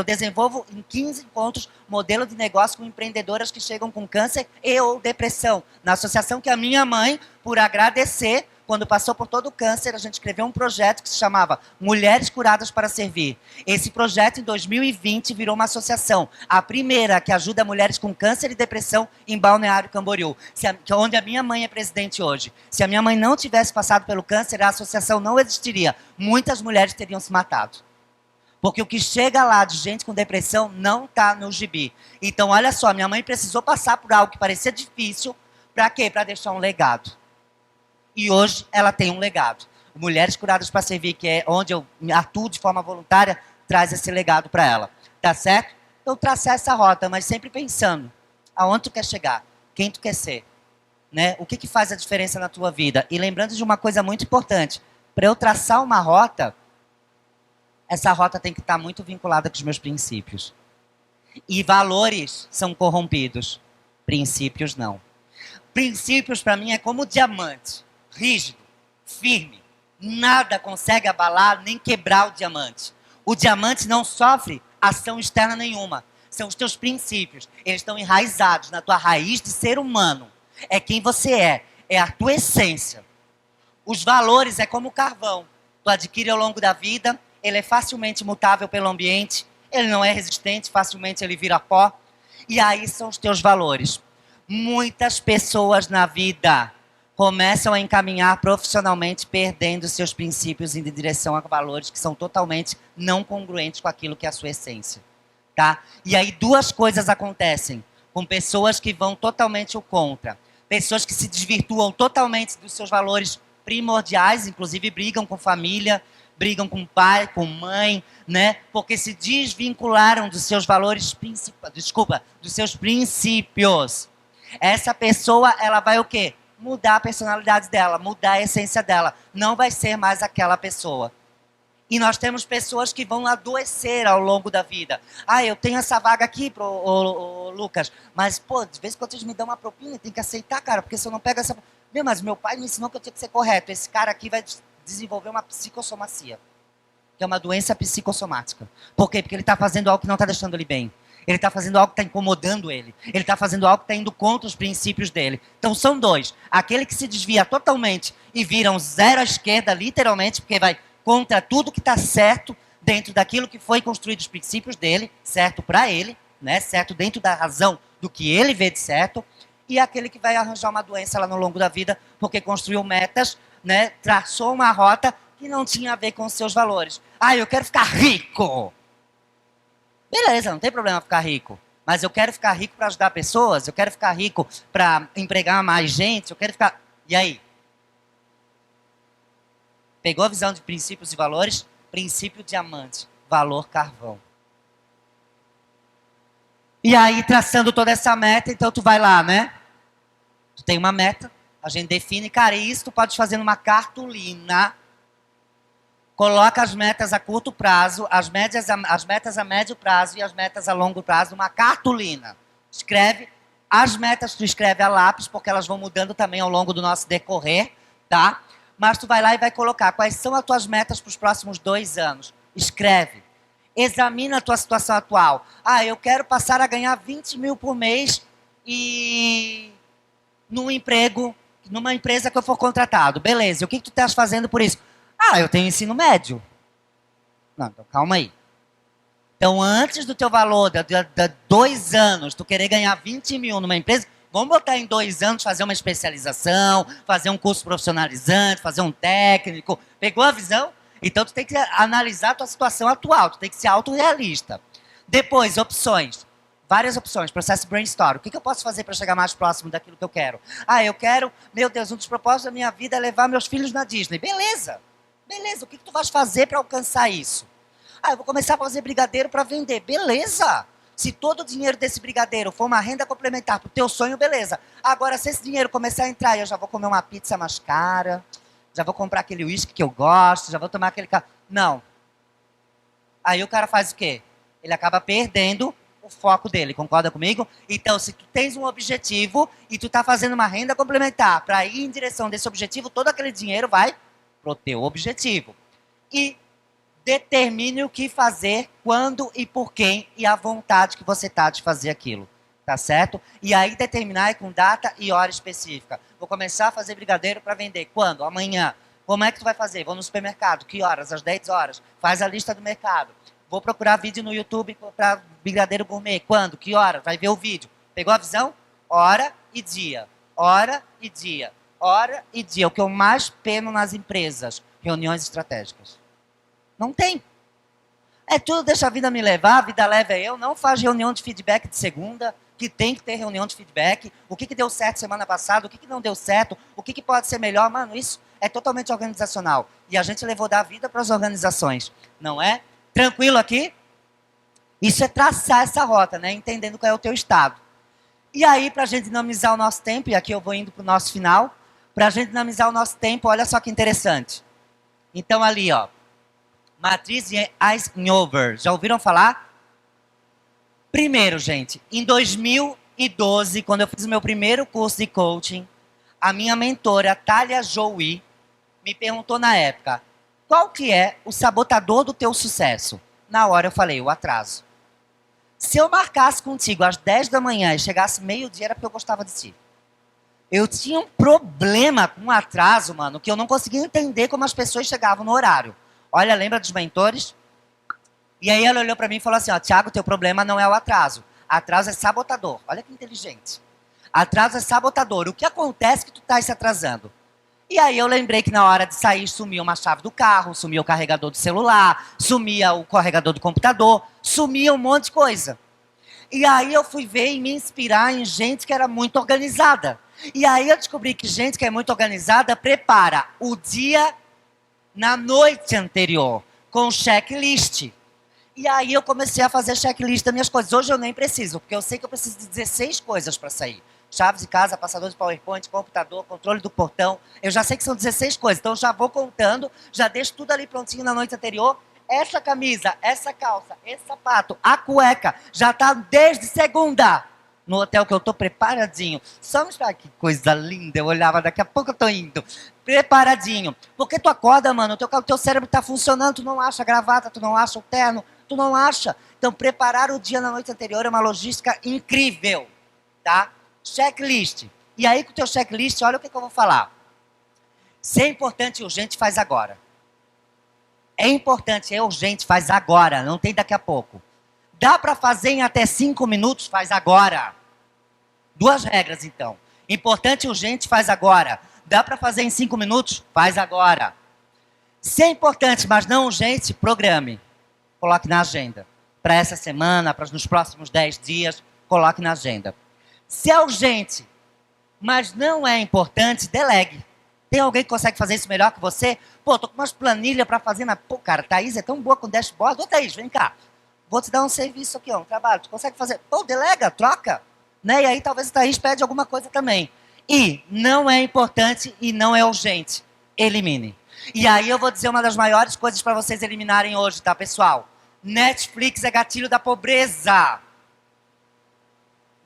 desenvolvo em 15 encontros modelo de negócio com empreendedoras que chegam com câncer e ou depressão. Na associação que a minha mãe, por agradecer, quando passou por todo o câncer, a gente escreveu um projeto que se chamava Mulheres Curadas para Servir. Esse projeto, em 2020, virou uma associação. A primeira que ajuda mulheres com câncer e depressão em Balneário Camboriú, onde a minha mãe é presidente hoje. Se a minha mãe não tivesse passado pelo câncer, a associação não existiria. Muitas mulheres teriam se matado. Porque o que chega lá de gente com depressão não está no gibi. Então, olha só, minha mãe precisou passar por algo que parecia difícil. Para quê? Para deixar um legado. E hoje ela tem um legado. Mulheres Curadas para Servir, que é onde eu atuo de forma voluntária, traz esse legado para ela. Tá certo? Então, traçar essa rota, mas sempre pensando aonde tu quer chegar, quem tu quer ser, né? O que faz a diferença na tua vida. E lembrando de uma coisa muito importante, para eu traçar uma rota, essa rota tem que estar muito vinculada com os meus princípios. E valores são corrompidos, princípios não. Princípios para mim é como diamante. Rígido, firme, nada consegue abalar nem quebrar o diamante. O diamante não sofre ação externa nenhuma. São os teus princípios. Eles estão enraizados na tua raiz de ser humano. É quem você é a tua essência. Os valores é como o carvão. Tu adquire ao longo da vida, ele é facilmente mutável pelo ambiente, ele não é resistente, facilmente ele vira pó. E aí são os teus valores. Muitas pessoas na vida começam a encaminhar profissionalmente perdendo seus princípios em direção a valores que são totalmente não congruentes com aquilo que é a sua essência. Tá? E aí duas coisas acontecem com pessoas que vão totalmente ao contra. Pessoas que se desvirtuam totalmente dos seus valores primordiais, inclusive brigam com família, brigam com pai, com mãe, né? Porque se desvincularam dos seus valores dos seus princípios. Essa pessoa, ela vai o quê? Mudar a personalidade dela, mudar a essência dela. Não vai ser mais aquela pessoa. E nós temos pessoas que vão adoecer ao longo da vida. Ah, eu tenho essa vaga aqui, Lucas, mas, pô, de vez em quando eles me dão uma propina, tem que aceitar, cara, porque se eu não pego essa... Mas meu pai me ensinou que eu tinha que ser correto. Esse cara aqui vai desenvolver uma psicossomacia, que é uma doença psicossomática. Por quê? Porque ele está fazendo algo que não está deixando ele bem. Ele está fazendo algo que está incomodando ele. Ele está fazendo algo que está indo contra os princípios dele. Então são dois. Aquele que se desvia totalmente e vira um zero à esquerda, literalmente, porque vai contra tudo que está certo dentro daquilo que foi construído os princípios dele, certo para ele, né? Certo dentro da razão do que ele vê de certo. E aquele que vai arranjar uma doença lá no longo da vida porque construiu metas, né? Traçou uma rota que não tinha a ver com os seus valores. Ah, eu quero ficar rico. Beleza, não tem problema ficar rico. Mas eu quero ficar rico para ajudar pessoas, eu quero ficar rico para empregar mais gente, eu quero ficar... E aí? Pegou a visão de princípios e valores? Princípio diamante, valor carvão. E aí, traçando toda essa meta, então tu vai lá, né? Tu tem uma meta, a gente define, cara, isso tu pode fazer numa cartolina. Coloca as metas a curto prazo, as metas a médio prazo e as metas a longo prazo numa cartolina. Escreve. As metas tu escreve a lápis, porque elas vão mudando também ao longo do nosso decorrer, tá? Mas tu vai lá e vai colocar quais são as tuas metas para os próximos 2 anos. Escreve. Examina a tua situação atual. Ah, eu quero passar a ganhar 20 mil por mês e num emprego, numa empresa que eu for contratado. Beleza, o que tu estás fazendo por isso? Ah, eu tenho ensino médio. Não, então calma aí. Então, antes do teu valor de 2 anos, tu querer ganhar 20 mil numa empresa, vamos botar em 2 anos fazer uma especialização, fazer um curso profissionalizante, fazer um técnico. Pegou a visão? Então, tu tem que analisar a tua situação atual, tu tem que ser autorrealista. Depois, opções. Várias opções, processo brainstorm. O que eu posso fazer para chegar mais próximo daquilo que eu quero? Ah, eu quero, meu Deus, um dos propósitos da minha vida é levar meus filhos na Disney. Beleza. Beleza, o que tu vais fazer para alcançar isso? Ah, eu vou começar a fazer brigadeiro para vender. Beleza. Se todo o dinheiro desse brigadeiro for uma renda complementar para o teu sonho, beleza. Agora, se esse dinheiro começar a entrar, eu já vou comer uma pizza mais cara, já vou comprar aquele uísque que eu gosto, já vou tomar aquele... Não. Aí o cara faz o quê? Ele acaba perdendo o foco dele, concorda comigo? Então, se tu tens um objetivo e tu tá fazendo uma renda complementar para ir em direção desse objetivo, todo aquele dinheiro vai pro teu objetivo. E determine o que fazer, quando e por quem e a vontade que você tá de fazer aquilo. Tá certo? E aí determinar com data e hora específica. Vou começar a fazer brigadeiro para vender. Quando? Amanhã. Como é que tu vai fazer? Vou no supermercado. Que horas? Às 10 horas. Faz a lista do mercado. Vou procurar vídeo no YouTube para brigadeiro gourmet. Quando? Que hora? Vai ver o vídeo. Pegou a visão? Hora e dia. Hora e dia. Hora e dia. O que eu mais peno nas empresas. Reuniões estratégicas. Não tem. É tudo deixa a vida me levar, a vida leva eu. Não faz reunião de feedback de segunda, que tem que ter reunião de feedback. O que deu certo semana passada, o que não deu certo, o que pode ser melhor. Mano, isso é totalmente organizacional. E a gente levou da vida para as organizações. Não é? Tranquilo aqui? Isso é traçar essa rota, né? Entendendo qual é o teu estado. E aí, para a gente dinamizar o nosso tempo, e aqui eu vou indo para o nosso final, para a gente dinamizar o nosso tempo, olha só que interessante. Então ali, ó, Matriz Eisenhower, já ouviram falar? Primeiro, gente, em 2012, quando eu fiz o meu primeiro curso de coaching, a minha mentora, Thalia Joui, me perguntou na época, qual que é o sabotador do teu sucesso? Na hora eu falei, o atraso. Se eu marcasse contigo às 10 da manhã e chegasse meio-dia, era porque eu gostava de ti. Eu tinha um problema com atraso, mano, que eu não conseguia entender como as pessoas chegavam no horário. Olha, lembra dos mentores? E aí ela olhou pra mim e falou assim, ó, Thiago, teu problema não é o atraso. Atraso é sabotador. Olha que inteligente. Atraso é sabotador. O que acontece que tu tá se atrasando? E aí eu lembrei que na hora de sair sumia uma chave do carro, sumia o carregador do celular, sumia o carregador do computador, sumia um monte de coisa. E aí eu fui ver e me inspirar em gente que era muito organizada. E aí eu descobri que gente que é muito organizada prepara o dia na noite anterior, com checklist. E aí eu comecei a fazer checklist das minhas coisas. Hoje eu nem preciso, porque eu sei que eu preciso de 16 coisas para sair. Chaves de casa, passador de PowerPoint, computador, controle do portão. Eu já sei que são 16 coisas, então eu já vou contando, já deixo tudo ali prontinho na noite anterior. Essa camisa, essa calça, esse sapato, a cueca, já tá desde segunda no hotel que eu tô preparadinho. Só me esperar, que coisa linda, eu olhava, daqui a pouco eu tô indo. Preparadinho. Porque tu acorda, mano, o teu cérebro tá funcionando, tu não acha a gravata, tu não acha o terno, tu não acha. Então preparar o dia na noite anterior é uma logística incrível, tá? Checklist. E aí com o teu checklist, olha o que eu vou falar. Se é importante e urgente, faz agora. É importante, é urgente, faz agora, não tem daqui a pouco. Dá para fazer em até 5 minutos, faz agora. 2 regras, então. Importante e urgente, faz agora. Dá para fazer em 5 minutos, faz agora. Se é importante, mas não urgente, programe. Coloque na agenda. Para essa semana, para nos próximos 10 dias, coloque na agenda. Se é urgente, mas não é importante, delegue. Tem alguém que consegue fazer isso melhor que você? Pô, tô com umas planilhas para fazer, mas, pô, cara, Thaís é tão boa com dashboard. Ô, Thaís, vem cá. Vou te dar um serviço aqui, ó, um trabalho. Tu consegue fazer? Pô, delega, troca. Né? E aí talvez a Thaís pede alguma coisa também. E não é importante e não é urgente. Elimine. E aí eu vou dizer uma das maiores coisas para vocês eliminarem hoje, tá, pessoal? Netflix é gatilho da pobreza.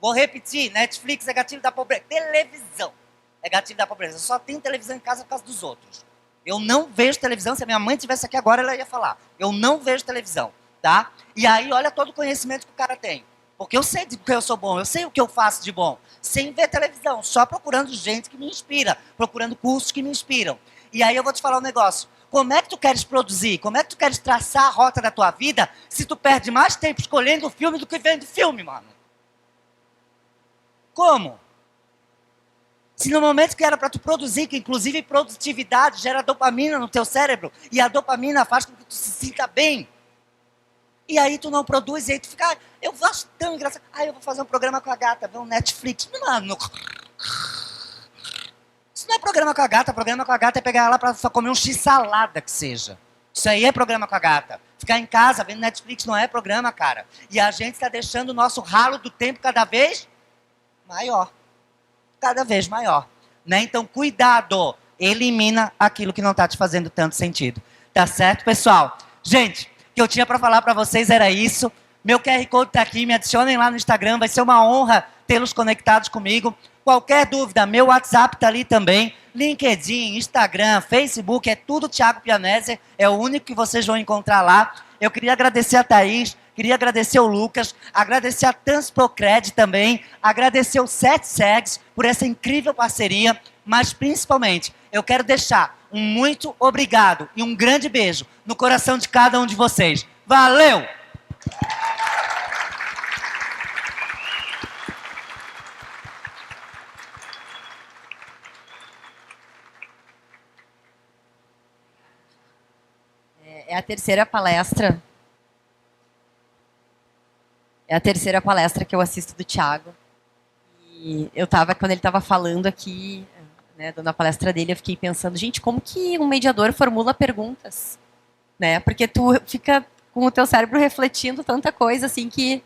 Vou repetir, Netflix é gatilho da pobreza. Televisão é gatilho da pobreza. Eu só tenho televisão em casa por causa dos outros. Eu não vejo televisão. Se a minha mãe estivesse aqui agora, ela ia falar. Eu não vejo televisão, tá? E aí, olha todo o conhecimento que o cara tem. Porque eu sei do que eu sou bom, eu sei o que eu faço de bom. Sem ver televisão, só procurando gente que me inspira, procurando cursos que me inspiram. E aí eu vou te falar um negócio. Como é que tu queres produzir? Como é que tu queres traçar a rota da tua vida se tu perde mais tempo escolhendo o filme do que vendo filme, mano? Como? Se no momento que era para tu produzir, que inclusive produtividade gera dopamina no teu cérebro, e a dopamina faz com que tu se sinta bem. E aí tu não produz, e aí tu fica, ah, eu acho tão engraçado. Ah, eu vou fazer um programa com a gata, ver um Netflix. Mano, isso não é programa com a gata. Programa com a gata é pegar ela para comer um x-salada que seja. Isso aí é programa com a gata. Ficar em casa vendo Netflix não é programa, cara. E a gente está deixando o nosso ralo do tempo cada vez maior. Cada vez maior. Né? Então, cuidado. Elimina aquilo que não está te fazendo tanto sentido. Tá certo, pessoal? Gente, o que eu tinha para falar para vocês era isso. Meu QR Code está aqui. Me adicionem lá no Instagram. Vai ser uma honra tê-los conectados comigo. Qualquer dúvida, meu WhatsApp está ali também. LinkedIn, Instagram, Facebook, é tudo Thiago Pianeser. É o único que vocês vão encontrar lá. Eu queria agradecer a Thaís. Queria agradecer o Lucas, agradecer a Transprocred também, agradecer o 7segs por essa incrível parceria, mas principalmente eu quero deixar um muito obrigado e um grande beijo no coração de cada um de vocês. Valeu! É a terceira palestra. É a terceira palestra que eu assisto do Thiago. E quando ele estava falando aqui, né, dando a palestra dele, eu fiquei pensando, gente, como que um mediador formula perguntas? Né? Porque tu fica com o teu cérebro refletindo tanta coisa, assim, que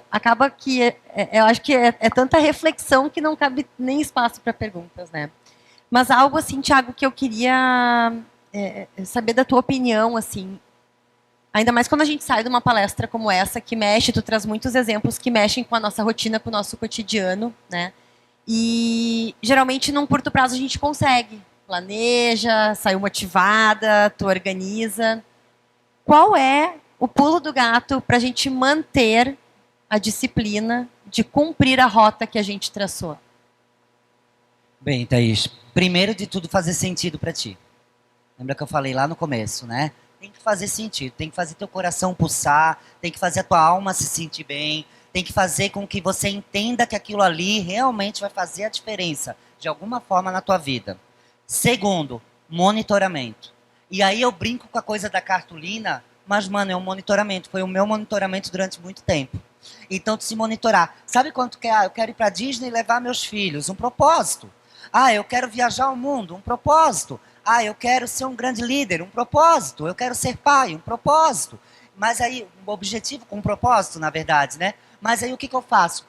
acaba que, eu acho que é tanta reflexão que não cabe nem espaço para perguntas, né? Mas algo assim, Thiago, que eu queria saber da tua opinião, assim, ainda mais quando a gente sai de uma palestra como essa, que mexe, tu traz muitos exemplos que mexem com a nossa rotina, com o nosso cotidiano, né? E geralmente num curto prazo a gente consegue. Planeja, saiu motivada, tu organiza. Qual é o pulo do gato para a gente manter a disciplina de cumprir a rota que a gente traçou? Bem, Thaís, primeiro de tudo fazer sentido para ti. Lembra que eu falei lá no começo, né? Tem que fazer sentido, tem que fazer teu coração pulsar, tem que fazer a tua alma se sentir bem, tem que fazer com que você entenda que aquilo ali realmente vai fazer a diferença, de alguma forma, na tua vida. Segundo, monitoramento. E aí eu brinco com a coisa da cartolina, mas, mano, é um monitoramento. Foi o meu monitoramento durante muito tempo. Então, de se monitorar. Sabe quanto que é? Ah, eu quero ir para Disney e levar meus filhos. Um propósito. Ah, eu quero viajar ao mundo. Um propósito. Ah, eu quero ser um grande líder. Um propósito. Eu quero ser pai. Um propósito. Mas aí, um objetivo com um propósito, na verdade, né? Mas aí, o que eu faço?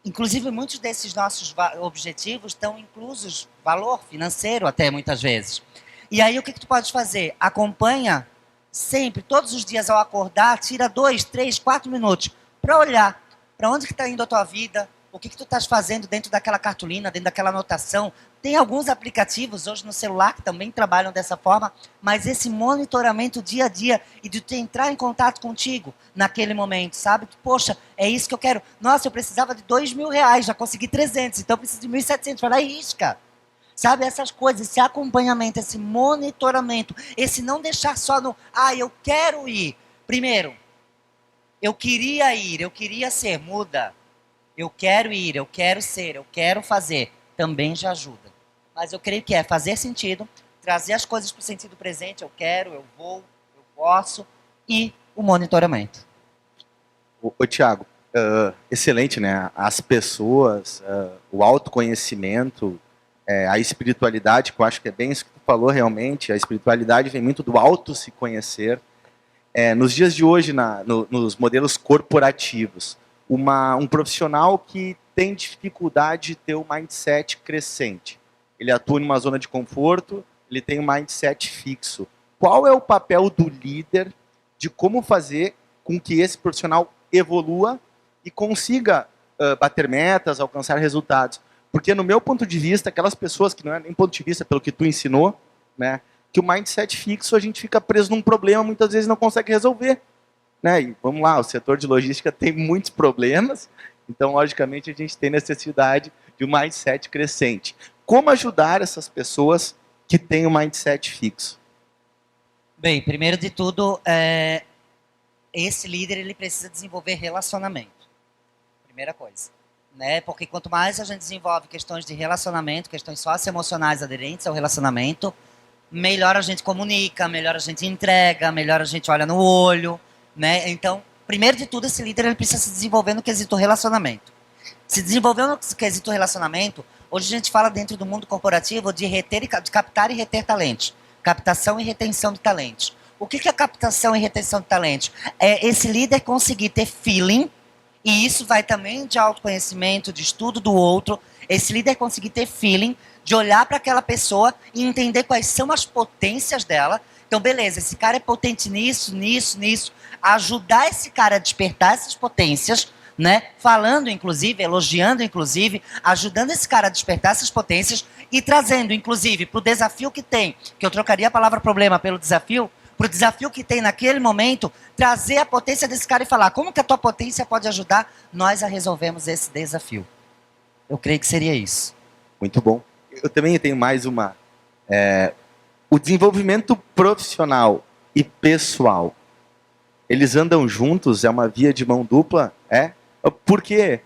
Inclusive, muitos desses nossos objetivos estão inclusos valor financeiro até, muitas vezes. E aí, o que tu pode fazer? Acompanha sempre, todos os dias ao acordar, tira 2, 3, 4 minutos para olhar para onde que está indo a tua vida, o que tu estás fazendo dentro daquela cartolina, dentro daquela anotação. Tem alguns aplicativos hoje no celular que também trabalham dessa forma, mas esse monitoramento dia a dia e de tu entrar em contato contigo naquele momento, sabe? Poxa, é isso que eu quero. Nossa, eu precisava de R$2.000, já consegui 300, então eu preciso de 1.700, vai lá e risca. Sabe, essas coisas, esse acompanhamento, esse monitoramento, esse não deixar só no, eu quero ir. Primeiro, eu queria ir, eu queria ser, muda. Eu quero ir, eu quero ser, eu quero fazer. Também já ajuda. Mas eu creio que é fazer sentido, trazer as coisas para o sentido presente, eu quero, eu vou, eu posso, e o monitoramento. Ô Tiago, excelente, né? As pessoas, o autoconhecimento, a espiritualidade, que eu acho que é bem isso que tu falou realmente, a espiritualidade vem muito do auto se conhecer. Nos dias de hoje, nos modelos corporativos, um profissional que tem dificuldade de ter o mindset crescente. Ele atua numa zona de conforto, ele tem um mindset fixo. Qual é o papel do líder de como fazer com que esse profissional evolua e consiga bater metas, alcançar resultados? Porque, no meu ponto de vista, aquelas pessoas que não é nem ponto de vista pelo que tu ensinou, né, que o mindset fixo a gente fica preso num problema, muitas vezes não consegue resolver. Né? E vamos lá, o setor de logística tem muitos problemas, então, logicamente, a gente tem necessidade de um mindset crescente. Como ajudar essas pessoas que têm um mindset fixo? Bem, primeiro de tudo, esse líder ele precisa desenvolver relacionamento. Primeira coisa. Né? Porque quanto mais a gente desenvolve questões de relacionamento, questões socioemocionais aderentes ao relacionamento, melhor a gente comunica, melhor a gente entrega, melhor a gente olha no olho, né? Então, primeiro de tudo, esse líder ele precisa se desenvolver no quesito relacionamento. Se desenvolver no quesito relacionamento, hoje a gente fala dentro do mundo corporativo de captar e reter talentos. Captação e retenção de talentos. O que é captação e retenção de talentos? É esse líder conseguir ter feeling. E isso vai também de autoconhecimento, de estudo do outro. Esse líder conseguir ter feeling, de olhar para aquela pessoa e entender quais são as potências dela. Então, beleza, esse cara é potente nisso, nisso, nisso. Ajudar esse cara a despertar essas potências, né? Falando, inclusive, elogiando, inclusive, ajudando esse cara a despertar essas potências e trazendo, inclusive, para o desafio que tem, que eu trocaria a palavra problema pelo desafio, para o desafio que tem naquele momento, trazer a potência desse cara e falar como que a tua potência pode ajudar nós a resolvermos esse desafio. Eu creio que seria isso. Muito bom. Eu também tenho mais uma. O desenvolvimento profissional e pessoal, eles andam juntos? É uma via de mão dupla? Por quê?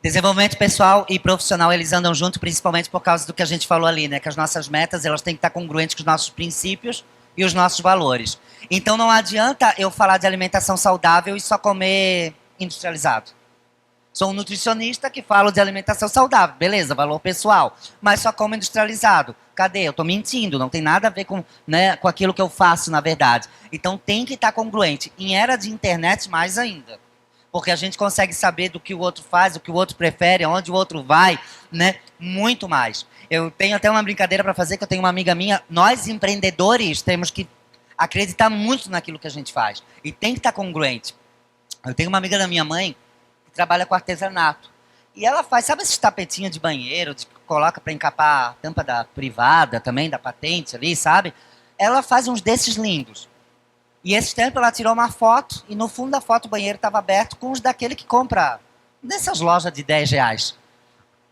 Desenvolvimento pessoal e profissional, eles andam juntos principalmente por causa do que a gente falou ali, né? Que as nossas metas, elas têm que estar congruentes com os nossos princípios e os nossos valores. Então não adianta eu falar de alimentação saudável e só comer industrializado. Sou um nutricionista que falo de alimentação saudável, beleza, valor pessoal, mas só como industrializado. Cadê? Eu estou mentindo, não tem nada a ver com, né, com aquilo que eu faço, na verdade. Então tem que estar congruente. Em era de internet, mais ainda. Porque a gente consegue saber do que o outro faz, o que o outro prefere, aonde o outro vai, né? Muito mais. Eu tenho até uma brincadeira para fazer, que eu tenho uma amiga minha, nós empreendedores temos que acreditar muito naquilo que a gente faz. E tem que estar congruente. Eu tenho uma amiga da minha mãe que trabalha com artesanato. E ela faz, sabe esses tapetinhos de banheiro, que coloca para encapar a tampa da privada também, da patente ali, sabe? Ela faz uns desses lindos. E esse tempo ela tirou uma foto e no fundo da foto o banheiro estava aberto com os daquele que compra nessas lojas de R$ 10.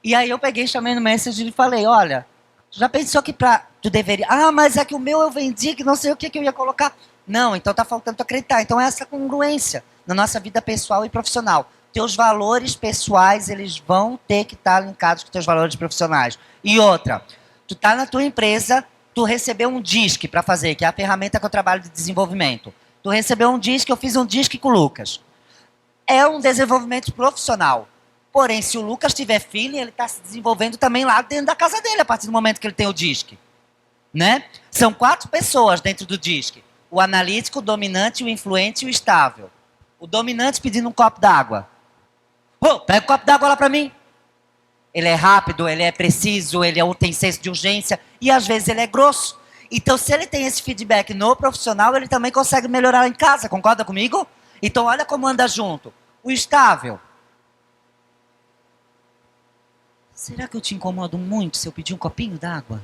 E aí eu peguei, chamei no Messenger e falei, olha, já pensou que tu deveria... Ah, mas é que o meu eu vendi, que não sei o que eu ia colocar. Não, então tá faltando tu acreditar. Então é essa congruência na nossa vida pessoal e profissional. Teus valores pessoais, eles vão ter que estar linkados com teus valores profissionais. E outra, tu tá na tua empresa, tu recebeu um DISC para fazer, que é a ferramenta que eu trabalho de desenvolvimento. Tu recebeu um DISC, eu fiz um DISC com o Lucas. É um desenvolvimento profissional. Porém, se o Lucas tiver feeling, ele está se desenvolvendo também lá dentro da casa dele, a partir do momento que ele tem o DISC. Né? São 4 pessoas dentro do DISC. O analítico, o dominante, o influente e o estável. O dominante pedindo um copo d'água. Oh, pega o copo d'água lá para mim. Ele é rápido, ele é preciso, tem senso de urgência e às vezes ele é grosso. Então, se ele tem esse feedback no profissional, ele também consegue melhorar em casa, concorda comigo? Então, olha como anda junto. O estável. Será que eu te incomodo muito se eu pedir um copinho d'água?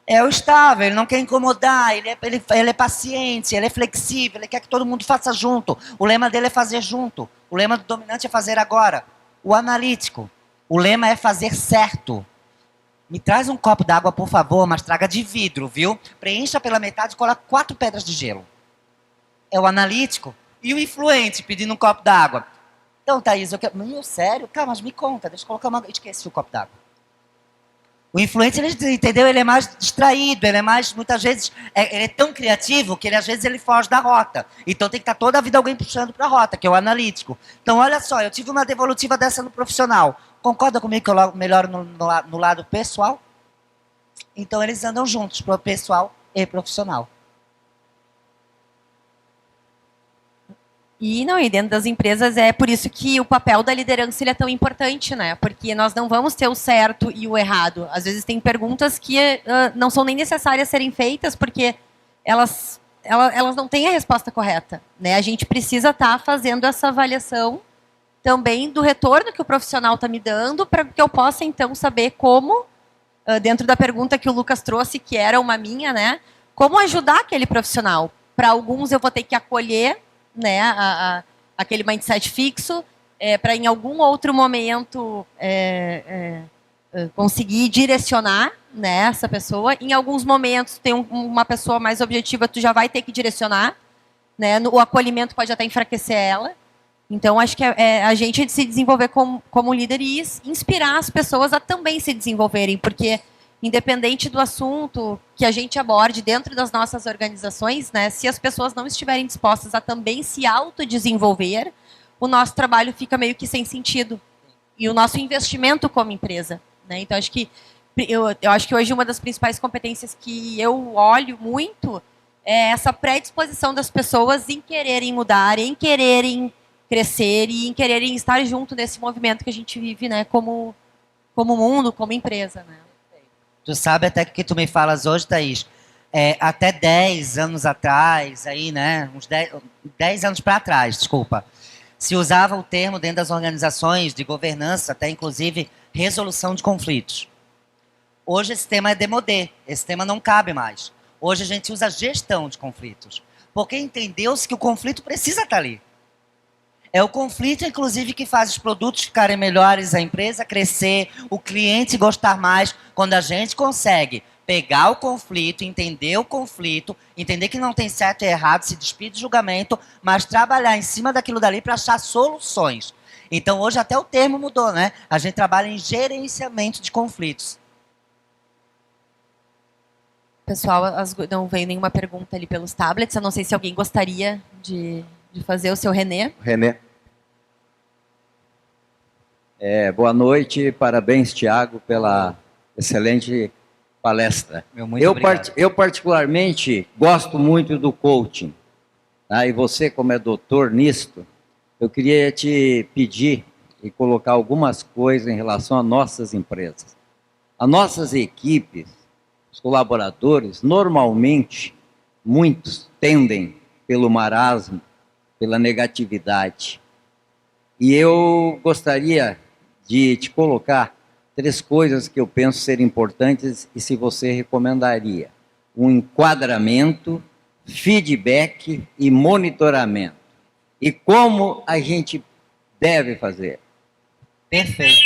É o estável, ele não quer incomodar, ele é paciente, ele é flexível, ele quer que todo mundo faça junto. O lema dele é fazer junto. O lema do dominante é fazer agora. O analítico, o lema é fazer certo. Me traz um copo d'água, por favor, mas traga de vidro, viu? Preencha pela metade e coloca 4 pedras de gelo. É o analítico. E o influente pedindo um copo d'água. Então, Thaís, eu quero... Meu, sério? Cara, mas me conta, deixa eu colocar uma... Esqueci o copo d'água. O influente, ele, entendeu? Ele é mais distraído, ele é mais, muitas vezes, ele é tão criativo que ele, às vezes ele foge da rota. Então tem que estar toda a vida alguém puxando para a rota, que é o analítico. Então olha só, eu tive uma devolutiva dessa no profissional. Concorda comigo que eu melhoro no lado pessoal? Então eles andam juntos, pessoal e profissional. E dentro das empresas é por isso que o papel da liderança ele é tão importante, né? Porque nós não vamos ter o certo e o errado. Às vezes tem perguntas que não são nem necessárias serem feitas porque elas não têm a resposta correta, né? A gente precisa estar fazendo essa avaliação também do retorno que o profissional está me dando para que eu possa então saber como, dentro da pergunta que o Lucas trouxe, que era uma minha, né? Como ajudar aquele profissional. Para alguns eu vou ter que acolher, né, aquele mindset fixo, para em algum outro momento conseguir direcionar, né, essa pessoa. Em alguns momentos, tem uma pessoa mais objetiva, tu já vai ter que direcionar, né, o acolhimento pode até enfraquecer ela. Então, acho que é a gente se desenvolver como líder e inspirar as pessoas a também se desenvolverem, porque independente do assunto que a gente aborde dentro das nossas organizações, né, se as pessoas não estiverem dispostas a também se autodesenvolver, o nosso trabalho fica meio que sem sentido. E o nosso investimento como empresa. Né? Então, eu acho que hoje uma das principais competências que eu olho muito é essa predisposição das pessoas em quererem mudar, em quererem crescer e em quererem estar junto nesse movimento que a gente vive, né, como mundo, como empresa, né? Tu sabe até que tu me falas hoje, Thaís, até 10 anos atrás, aí, né, uns 10 anos para trás, desculpa, se usava o termo dentro das organizações de governança, até inclusive resolução de conflitos. Hoje esse tema é demodé, esse tema não cabe mais. Hoje a gente usa gestão de conflitos, porque entendeu-se que o conflito precisa estar ali. É o conflito, inclusive, que faz os produtos ficarem melhores, a empresa crescer, o cliente gostar mais. Quando a gente consegue pegar o conflito, entender que não tem certo e errado, se despir de julgamento, mas trabalhar em cima daquilo dali para achar soluções. Então, hoje até o termo mudou, né? A gente trabalha em gerenciamento de conflitos. Pessoal, não veio nenhuma pergunta ali pelos tablets. Eu não sei se alguém gostaria de fazer o seu René. René. Boa noite, parabéns, Tiago, pela excelente palestra. Muito obrigado. Eu particularmente gosto muito do coaching, tá? E você, como é doutor nisto, eu queria te pedir e colocar algumas coisas em relação às nossas empresas. As nossas equipes, os colaboradores, normalmente, muitos tendem pelo marasmo, pela negatividade. E eu gostaria de te colocar 3 coisas que eu penso ser importantes e se você recomendaria. Um enquadramento, feedback e monitoramento. E como a gente deve fazer? Perfeito.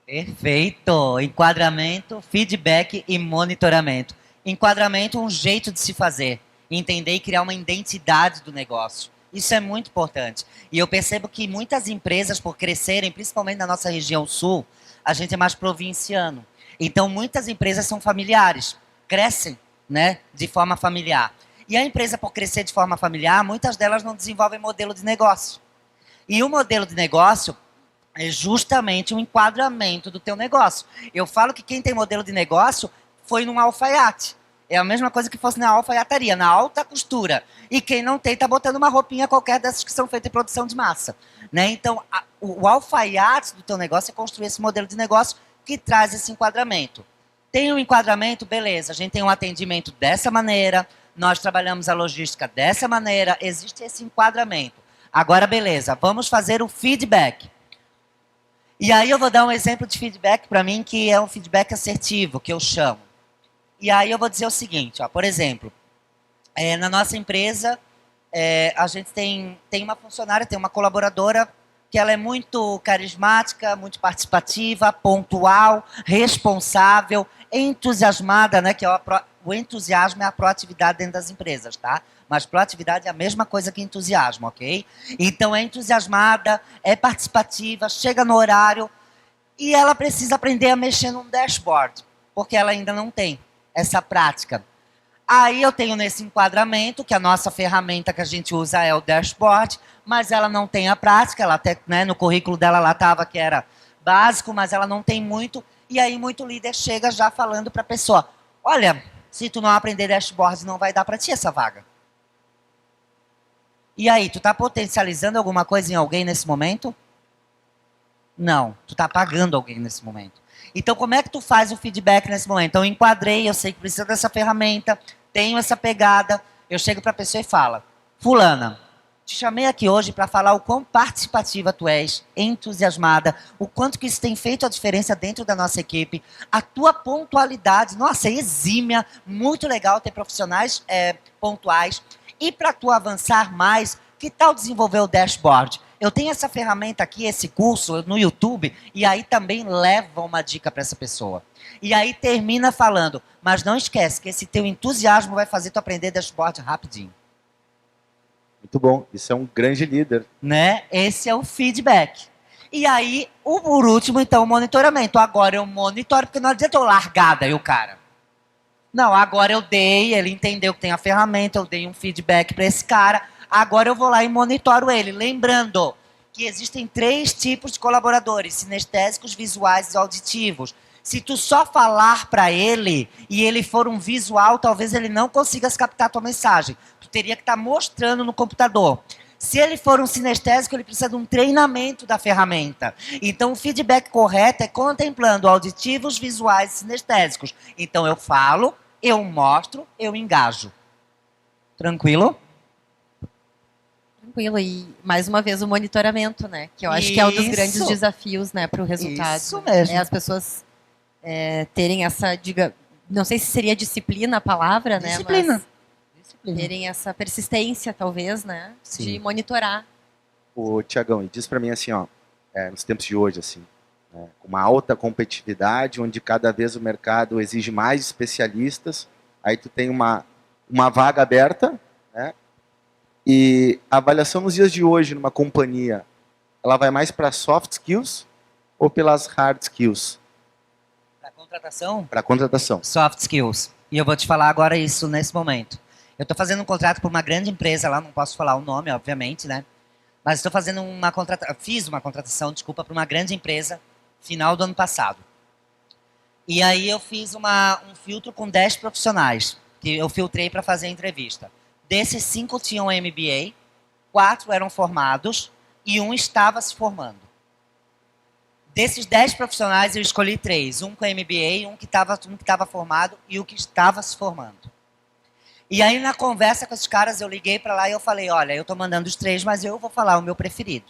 Perfeito. Enquadramento, feedback e monitoramento. Enquadramento é um jeito de se fazer. Entender e criar uma identidade do negócio. Isso é muito importante. E eu percebo que muitas empresas, por crescerem, principalmente na nossa região sul, a gente é mais provinciano. Então, muitas empresas são familiares. Crescem, né, de forma familiar. E a empresa, por crescer de forma familiar, muitas delas não desenvolvem modelo de negócio. E o modelo de negócio é justamente um enquadramento do teu negócio. Eu falo que quem tem modelo de negócio foi num alfaiate. É a mesma coisa que fosse na alfaiataria, na alta costura. E quem não tem, está botando uma roupinha qualquer dessas que são feitas em produção de massa. Né? Então, o alfaiate do teu negócio é construir esse modelo de negócio que traz esse enquadramento. Tem um enquadramento, beleza. A gente tem um atendimento dessa maneira, nós trabalhamos a logística dessa maneira, existe esse enquadramento. Agora, beleza, vamos fazer o feedback. E aí eu vou dar um exemplo de feedback para mim, que é um feedback assertivo, que eu chamo. E aí eu vou dizer o seguinte, ó, por exemplo, na nossa empresa, a gente tem uma funcionária, tem uma colaboradora, que ela é muito carismática, muito participativa, pontual, responsável, entusiasmada, né? Que é o entusiasmo é a proatividade dentro das empresas, tá? Mas proatividade é a mesma coisa que entusiasmo, ok? Então é entusiasmada, é participativa, chega no horário e ela precisa aprender a mexer num dashboard, porque ela ainda não tem essa prática. Aí eu tenho nesse enquadramento que a nossa ferramenta que a gente usa é o dashboard, mas ela não tem a prática, ela até, né, no currículo dela lá estava que era básico, mas ela não tem muito, e aí muito líder chega já falando para a pessoa, olha, se tu não aprender dashboard não vai dar para ti essa vaga. E aí, tu está potencializando alguma coisa em alguém nesse momento? Não, tu está apagando alguém nesse momento. Então, como é que tu faz o feedback nesse momento? Então, eu enquadrei, eu sei que precisa dessa ferramenta, tenho essa pegada, eu chego para a pessoa e falo, fulana, te chamei aqui hoje para falar o quão participativa tu és, entusiasmada, o quanto que isso tem feito a diferença dentro da nossa equipe, a tua pontualidade, nossa, é exímia, muito legal ter profissionais pontuais, e para tu avançar mais, que tal desenvolver o dashboard? Eu tenho essa ferramenta aqui, esse curso no YouTube, e aí também leva uma dica para essa pessoa. E aí termina falando, mas não esquece que esse teu entusiasmo vai fazer tu aprender dashboard rapidinho. Muito bom, isso é um grande líder. Né? Esse é o feedback. E aí, por último, então, o monitoramento. Agora eu monitoro, porque não adianta eu largar daí o cara. Não, agora eu dei, ele entendeu que tem a ferramenta, eu dei um feedback para esse cara, agora eu vou lá e monitoro ele. Lembrando que existem 3 tipos de colaboradores, sinestésicos, visuais e auditivos. Se tu só falar para ele e ele for um visual, talvez ele não consiga captar a tua mensagem. Tu teria que estar mostrando no computador. Se ele for um sinestésico, ele precisa de um treinamento da ferramenta. Então, o feedback correto é contemplando auditivos, visuais e sinestésicos. Então, eu falo, eu mostro, eu engajo. Tranquilo? Tranquilo. E, mais uma vez, o monitoramento, né? Que eu acho que é um dos grandes desafios, né, para o resultado. Isso mesmo. É as pessoas terem essa, não sei se seria disciplina a palavra, né? Disciplina. Mas terem essa persistência, talvez, né? Sim. De monitorar. Ô, Tiagão, e diz para mim assim, ó, nos tempos de hoje, assim, né, com uma alta competitividade, onde cada vez o mercado exige mais especialistas, aí tu tem uma vaga aberta, né? E a avaliação nos dias de hoje numa companhia, ela vai mais para soft skills ou pelas hard skills? Para contratação? Para contratação. Soft skills. E eu vou te falar agora isso nesse momento. Eu estou fazendo um contrato por uma grande empresa lá, não posso falar o nome, obviamente, né? Mas estou fazendo fiz uma contratação, desculpa, para uma grande empresa, final do ano passado. E aí eu fiz um filtro com 10 profissionais, que eu filtrei para fazer a entrevista. Desses 5 tinham MBA, 4 eram formados e 1 estava se formando. Desses 10 profissionais eu escolhi 3, um com MBA, um que estava formado e o que estava se formando. E aí, na conversa com esses caras, eu liguei para lá e eu falei, olha, eu estou mandando os 3, mas eu vou falar o meu preferido.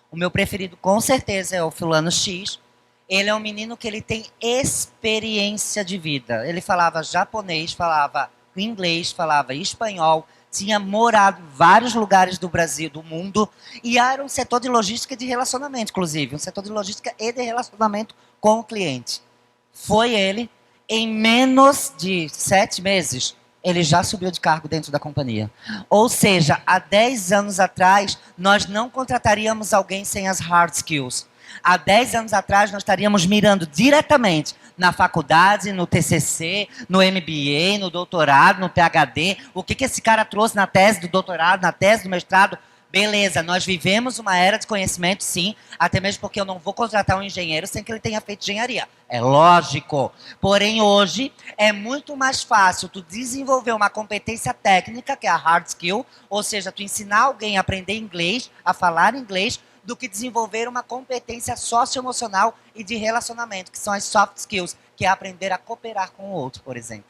O meu preferido, com certeza, é o fulano X. Ele é um menino que ele tem experiência de vida. Ele falava japonês, falava inglês, falava espanhol, tinha morado em vários lugares do Brasil, do mundo, e era um setor de logística e de relacionamento, inclusive, um setor de logística e de relacionamento com o cliente. Foi ele, em menos de 7 meses, ele já subiu de cargo dentro da companhia. Ou seja, há 10 anos atrás, nós não contrataríamos alguém sem as hard skills. Há 10 anos atrás, nós estaríamos mirando diretamente na faculdade, no TCC, no MBA, no doutorado, no PhD. O que esse cara trouxe na tese do doutorado, na tese do mestrado? Beleza, nós vivemos uma era de conhecimento, sim, até mesmo porque eu não vou contratar um engenheiro sem que ele tenha feito engenharia. É lógico. Porém, hoje, é muito mais fácil tu desenvolver uma competência técnica, que é a hard skill, ou seja, tu ensinar alguém a aprender inglês, a falar inglês, do que desenvolver uma competência socioemocional e de relacionamento, que são as soft skills, que é aprender a cooperar com o outro, por exemplo.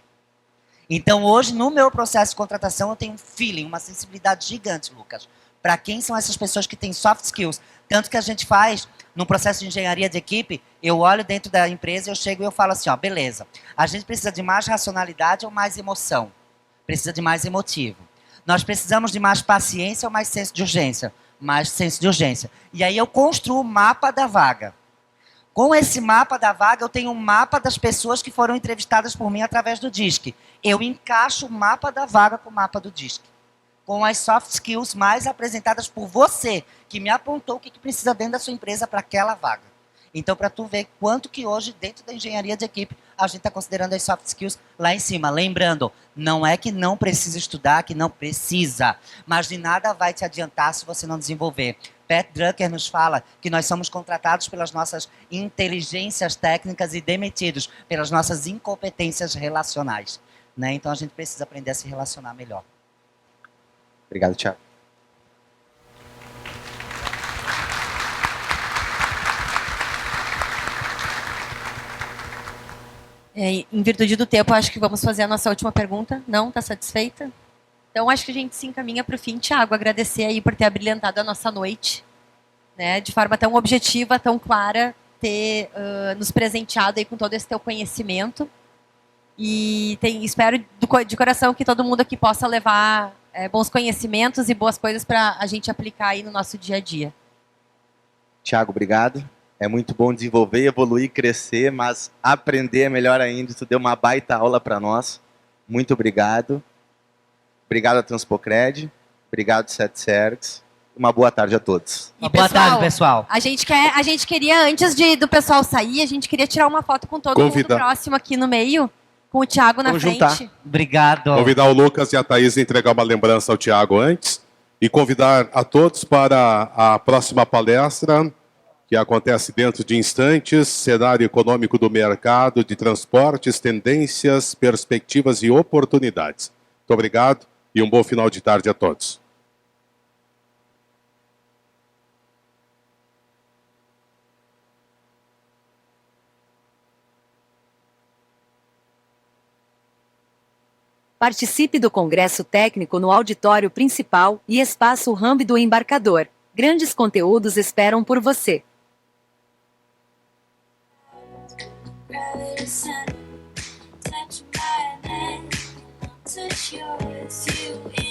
Então, hoje, no meu processo de contratação, eu tenho um feeling, uma sensibilidade gigante, Lucas. Para quem são essas pessoas que têm soft skills? Tanto que a gente faz, no processo de engenharia de equipe, eu olho dentro da empresa, eu chego e eu falo assim, ó, beleza, a gente precisa de mais racionalidade ou mais emoção? Precisa de mais emotivo. Nós precisamos de mais paciência ou mais senso de urgência? Mais senso de urgência. E aí eu construo o mapa da vaga. Com esse mapa da vaga, eu tenho um mapa das pessoas que foram entrevistadas por mim através do DISC. Eu encaixo o mapa da vaga com o mapa do DISC. Com as soft skills mais apresentadas por você, que me apontou o que precisa dentro da sua empresa para aquela vaga. Então, para tu ver quanto que hoje, dentro da engenharia de equipe, a gente está considerando as soft skills lá em cima. Lembrando, não é que não precisa estudar, que não precisa, mas de nada vai te adiantar se você não desenvolver. Pat Drucker nos fala que nós somos contratados pelas nossas inteligências técnicas e demitidos pelas nossas incompetências relacionais. Né? Então, a gente precisa aprender a se relacionar melhor. Obrigado, Thiago. Em virtude do tempo, acho que vamos fazer a nossa última pergunta. Não? Está satisfeita? Então, acho que a gente se encaminha para o fim. Thiago, agradecer aí por ter abrilhantado a nossa noite, né, de forma tão objetiva, tão clara, ter nos presenteado aí com todo esse teu conhecimento. E espero de coração que todo mundo aqui possa levar bons conhecimentos e boas coisas para a gente aplicar aí no nosso dia a dia. Thiago, obrigado. É muito bom desenvolver, evoluir, crescer, mas aprender é melhor ainda. Tu deu uma baita aula para nós. Muito obrigado. Obrigado a Transpocred. Obrigado, SetSergs. Uma boa tarde a todos. E, Boa tarde, pessoal. A gente queria, antes do pessoal sair, a gente queria tirar uma foto com todo mundo próximo aqui no meio, com o Thiago na frente. Obrigado. Convidar o Lucas e a Thaís a entregar uma lembrança ao Thiago antes e convidar a todos para a próxima palestra, que acontece dentro de instantes, cenário econômico do mercado de transportes, tendências, perspectivas e oportunidades. Muito obrigado e um bom final de tarde a todos. Participe do Congresso Técnico no auditório principal e espaço Ramp do Embarcador. Grandes conteúdos esperam por você. Touch my hand, touch yours, you